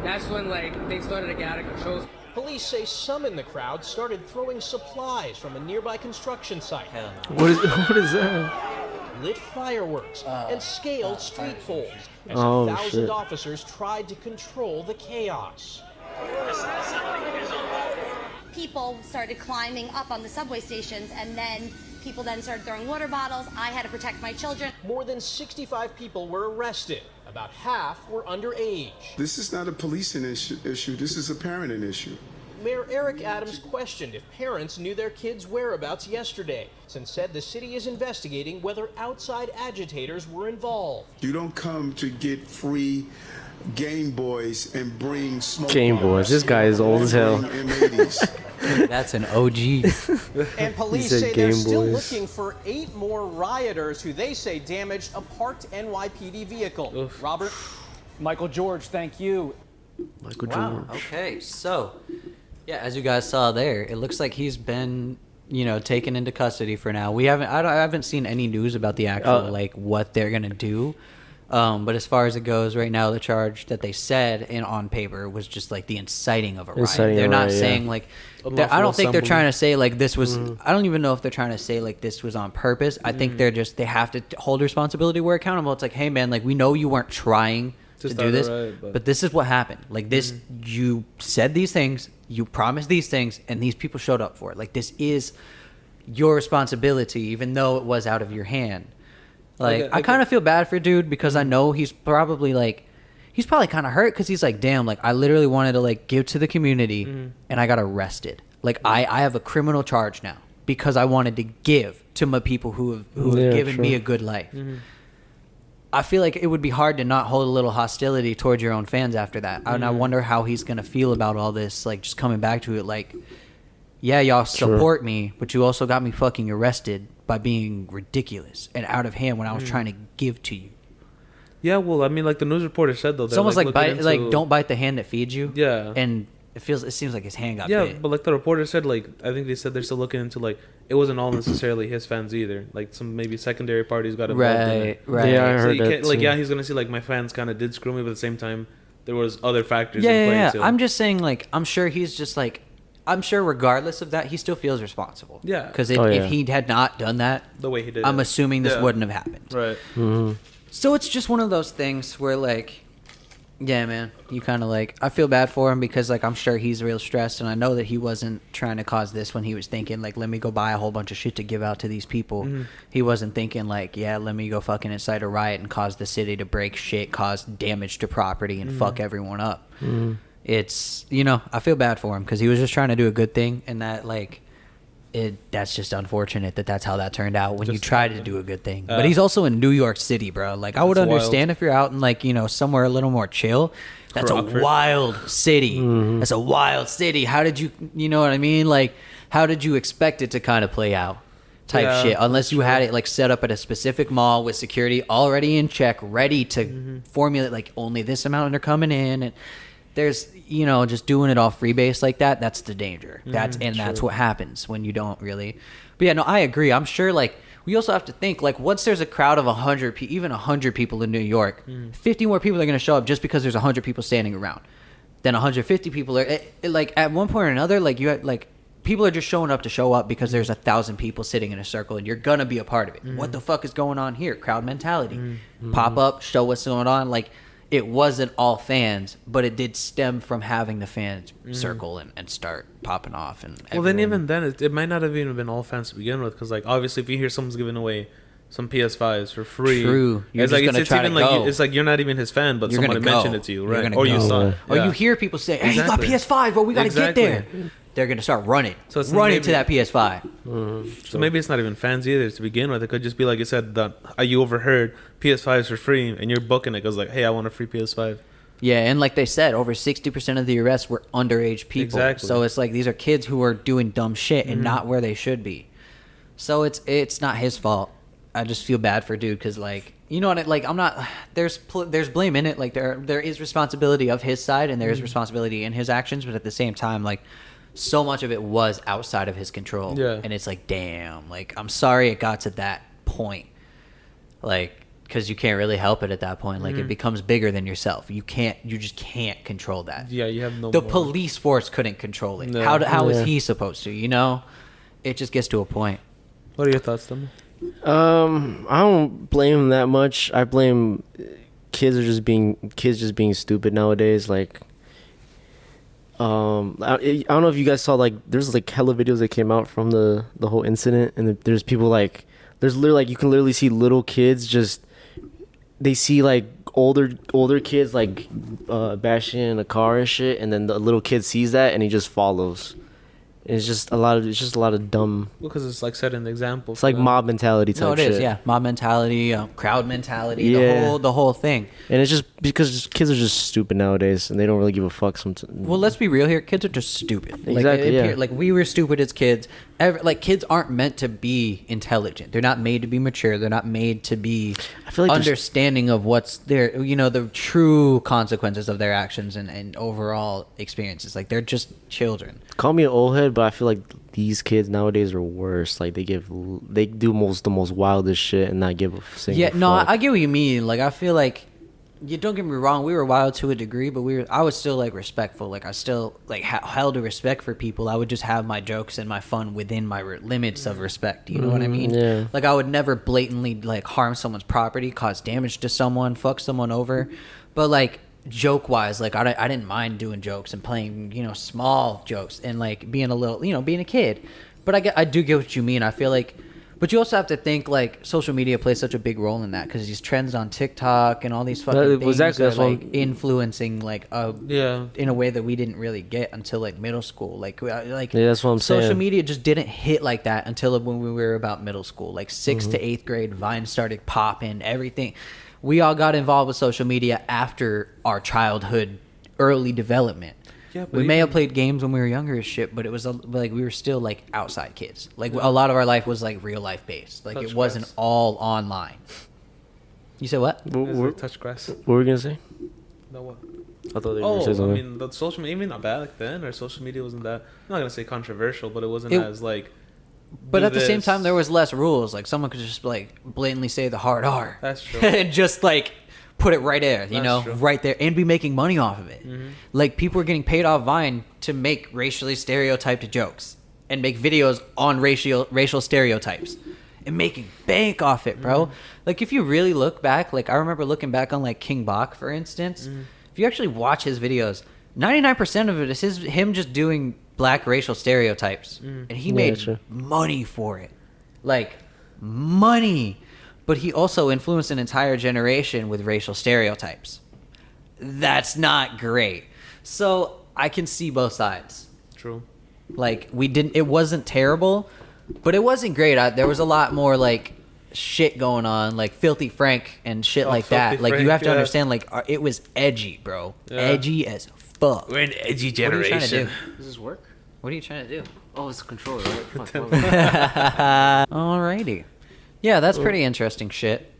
that's when they started to get out of control. Police say some in the crowd started throwing supplies from a nearby construction site, What is that? lit fireworks, and scaled street poles as Oh, 1,000 shit. officers tried to control the chaos. People started climbing up on the subway stations, and then people then started throwing water bottles. I had to protect my children. More than 65 people were arrested. About half were underage. This is not a policing issue. This is a parenting issue. Mayor Eric Adams questioned if parents knew their kids' whereabouts yesterday, and said the city is investigating whether outside agitators were involved. You don't come to get free Game Boys and bring smoke. Game Boys. This guy is old as hell. That's an OG. And police said say they're Game still Boys. looking for 8 more rioters who they say damaged a parked NYPD vehicle. Robert? Michael George, thank you. Michael Wow. George. Okay, so yeah, as you guys saw there, it looks like he's been, taken into custody for now. I haven't seen any news about the actual what they're gonna do. But as far as it goes, right now the charge that they said on paper was just the inciting of a riot. Inciting They're a not riot, saying yeah. I don't think they're assembly. trying to say this was. I don't even know if they're trying to say this was on purpose. I think they have to hold responsibility. We're accountable. It's hey man, we know you weren't trying Just to do out this. of right, but this is what happened. Like this, you said these things, you promised these things, and these people showed up for it. Like this is your responsibility, even though it was out of your hand. Like I kind of feel bad for dude because I know he's probably kind of hurt because he's like, damn, like I literally wanted to like give to the community and I got arrested. Like I have a criminal charge now because I wanted to give to my people who have given me a good life. I feel like it would be hard to not hold a little hostility towards your own fans after that. And I wonder how he's going to feel about all this, like just coming back to it. Like, yeah, y'all support me, but you also got me fucking arrested by being ridiculous and out of hand when I was trying to give to you. Yeah, well, I mean, like the news reporter said though, It's almost like don't bite the hand that feeds you. Yeah, and it seems like his hand got bit. But like the reporter said, like I think they said they're still looking into like it wasn't all necessarily his fans either. Like some maybe secondary parties got involved in it. Right. Yeah, I So heard you that can't, like too. yeah, he's gonna see like my fans kind of did screw me, but at the same time there was other factors in play Yeah. too. I'm just saying, like I'm sure he's just like I'm sure regardless of that, he still feels responsible. Yeah. Because if he had not done that, the way he did, I'm it. assuming this wouldn't have happened. Right. So it's just one of those things where, like, yeah, man, you kind of like, I feel bad for him because, like, I'm sure he's real stressed, and I know that he wasn't trying to cause this when he was thinking, like, let me go buy a whole bunch of shit to give out to these people. He wasn't thinking, like, yeah, let me go fucking incite a riot and cause the city to break shit, cause damage to property, and fuck everyone up. It's, you know, I feel bad for him because he was just trying to do a good thing, and that, like, that's just unfortunate that that's how that turned out when you try to do a good thing. But he's also in New York City, bro. Like I would understand if you're out in like, you know, somewhere a little more chill. That's Rockford. a wild city. That's a wild city. How did you know what I mean? Like how did you expect it to kind of play out type shit? Unless you had it like set up at a specific mall with security already in check, ready to formulate like only this amount are coming in, and there's, you know, just doing it all freebase like that, that's the danger. That's what happens when you don't really. But yeah, no, I agree. I'm sure, like, we also have to think, like, once there's a crowd of 100 even 100 people in New York, 50 more people are going to show up just because there's 100 people standing around. Then 150 people are, like, at one point or another, like, you had, like, people are just showing up to show up because there's 1,000 people sitting in a circle and you're going to be a part of it. What the fuck is going on here? Crowd mentality. Pop up, show what's going on. Like, it wasn't all fans, but it did stem from having the fans circle and start popping off. And well, then even then, it might not have even been all fans to begin with, because like obviously, if you hear someone's giving away some PS5s for free, True. You're it's just like gonna try even to like go. it's like you're not even his fan, but You're someone gonna mentioned go. it to you, You're right? gonna Or you go. saw it, Or you hear people say, "Hey, Exactly. you got PS5, bro. We gotta Exactly. get there." They're gonna start running. So it's running maybe- to that PS5. So maybe it's not even fans either to begin with. It could just be like you said that you overheard PS5s for free and you're booking it because like, hey, I want a free PS5. Yeah, and like they said, over 60% of the arrests were underage people. Exactly. So it's like these are kids who are doing dumb shit and not where they should be. So it's not his fault. I just feel bad for dude because like, you know what? Like I'm not. There's blame in it. Like there is responsibility of his side and there is responsibility in his actions, but at the same time, like so much of it was outside of his control. Yeah. And it's like, damn. Like I'm sorry it got to that point. Like. Because you can't really help it at that point. Like it becomes bigger than yourself. You just can't control that. Yeah, you have no. The more. police force couldn't control it. No. How is he supposed to? You know, it just gets to a point. What are your thoughts, Tom? I don't blame him that much. I blame kids just being stupid nowadays. Like, I don't know if you guys saw like there's like hella videos that came out from the whole incident, and there's people like there's literally like you can literally see little kids just they see like older kids like bashing in a car and shit, and then the little kid sees that and he just follows. It's just a lot of dumb. Because it's like setting the example. It's like mob mentality type No, it shit. is. Yeah, mob mentality, crowd mentality, Yeah. the whole thing. And it's just because kids are just stupid nowadays, and they don't really give a fuck. Well, let's be real here. Kids are just stupid. Exactly, yeah. Like we were stupid as kids. Like kids aren't meant to be intelligent. They're not made to be mature. They're not made to be I feel like understanding of what's their, you know, the true consequences of their actions and overall experiences. Like they're just children. Call me an old head, but I feel like these kids nowadays are worse. Like they do the most wildest shit and not give a single Yeah, no, fuck. I get what you mean. Like I feel like You don't get me wrong, we were wild to a degree, but I was still like respectful. Like I still like held a respect for people. I would just have my jokes and my fun within my limits of respect. You know what I mean? Yeah. Like I would never blatantly like harm someone's property, cause damage to someone, fuck someone over. But like joke wise, like I didn't mind doing jokes and playing, you know, small jokes and like being a little, you know, being a kid. But I do get what you mean. I feel like. But you also have to think, like, social media plays such a big role in that because these trends on TikTok and all these fucking things are, like, influencing, like, in a way that we didn't really get until, like, middle school. Like yeah, that's what I'm saying. Social media just didn't hit like that until when we were about middle school. Like, 6th to 8th grade, Vine started popping, everything. We all got involved with social media after our childhood, early development. Yeah, we may have played games when we were younger as shit, but it was like we were still like outside kids. Like a lot of our life was like real life based. Like it wasn't all online. You said what? Touch grass. What were we gonna say? No what? I thought they were gonna say something. I mean, the social media, even not bad back then, or social media wasn't that. I'm not gonna say controversial, but it wasn't as like. But at the same time, there was less rules. Like someone could just like blatantly say the hard R. That's true. And just like. Put it right there, you know, true. right there, and be making money off of it. Like people are getting paid off Vine to make racially stereotyped jokes and make videos on racial stereotypes and making bank off it, bro. Like if you really look back, like I remember looking back on like King Bach, for instance. If you actually watch his videos, 99% of it is him just doing black racial stereotypes, and he made money for it, like money. But he also influenced an entire generation with racial stereotypes. That's not great. So I can see both sides. True. Like it wasn't terrible, but it wasn't great. There was a lot more like shit going on, like Filthy Frank and shit like that. Like you have to understand, like it was edgy, bro. Yeah. Edgy as fuck. We're an edgy generation. What are you trying to do? Does this work? What are you trying to do? Oh, it's a controller, right? Alrighty. Yeah, that's pretty interesting shit.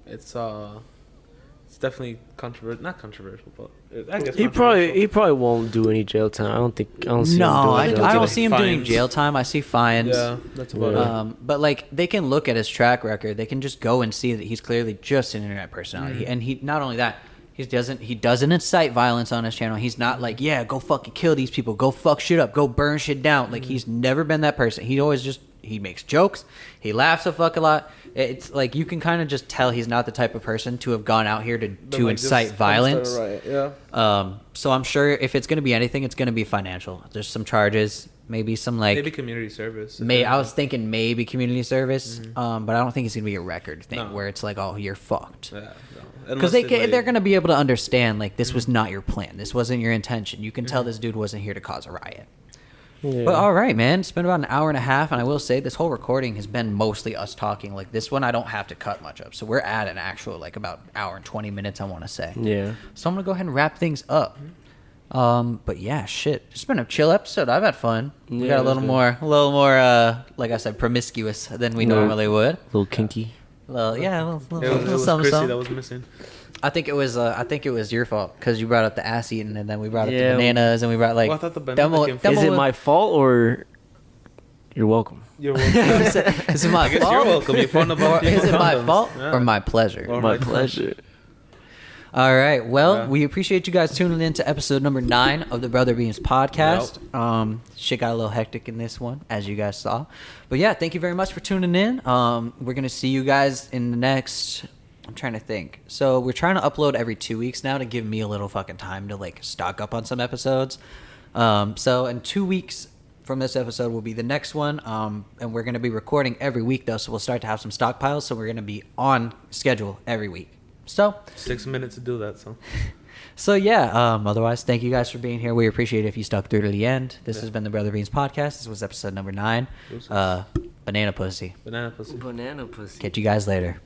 It's definitely controversial. Not controversial, but I guess he probably won't do any jail time. I don't see him doing jail time. I don't see him doing jail time. I see fines. Yeah, that's about it. But like they can look at his track record. They can just go and see that he's clearly just an internet personality. And he not only that, he doesn't incite violence on his channel. He's not like, yeah, go fucking kill these people, go fuck shit up, go burn shit down. Like he's never been that person. He always just he makes jokes. He laughs a fuck a lot. It's like you can kind of just tell he's not the type of person to have gone out here to incite violence. Right, yeah. So I'm sure if it's going to be anything, it's going to be financial. There's some charges, maybe some like maybe community service. I was thinking maybe community service, but I don't think it's going to be a record thing where it's like, oh, you're fucked. Yeah. Because they're going to be able to understand like this was not your plan. This wasn't your intention. You can tell this dude wasn't here to cause a riot. Yeah. But all right, man. It's been about an hour and a half, and I will say this whole recording has been mostly us talking. Like this one, I don't have to cut much of, so we're at an actual like about an hour and 20 minutes. I want to say. Yeah. So I'm gonna go ahead and wrap things up. But yeah, shit. It's been a chill episode. I've had fun. Yeah, we got a little more, like I said, promiscuous than we normally would. A little kinky. Well, yeah. It was Chrissy that was missing. I think it was your fault because you brought up the ass eating and then we brought up the bananas and we brought like. Well, I thought the banana came Is it my fault or you're welcome? You're welcome. Is it my I guess fault? You're welcome. You found about Is it my condoms. fault Yeah. or my pleasure? Or My pleasure. All right. Well, we appreciate you guys tuning in to episode number 9 of the Brother Beans podcast. Shit got a little hectic in this one, as you guys saw. But yeah, thank you very much for tuning in. We're going to see you guys in the next... I'm trying to think. So we're trying to upload every 2 weeks now to give me a little fucking time to like stock up on some episodes. So in 2 weeks from this episode will be the next one. And we're going to be recording every week though. So we'll start to have some stockpiles. So we're going to be on schedule every week. So 6 minutes to do that. So yeah, otherwise, thank you guys for being here. We appreciate it if you stuck through to the end. This has been the Brother Beans podcast. This was episode number 9. Banana pussy. Banana pussy. Banana pussy. Catch you guys later.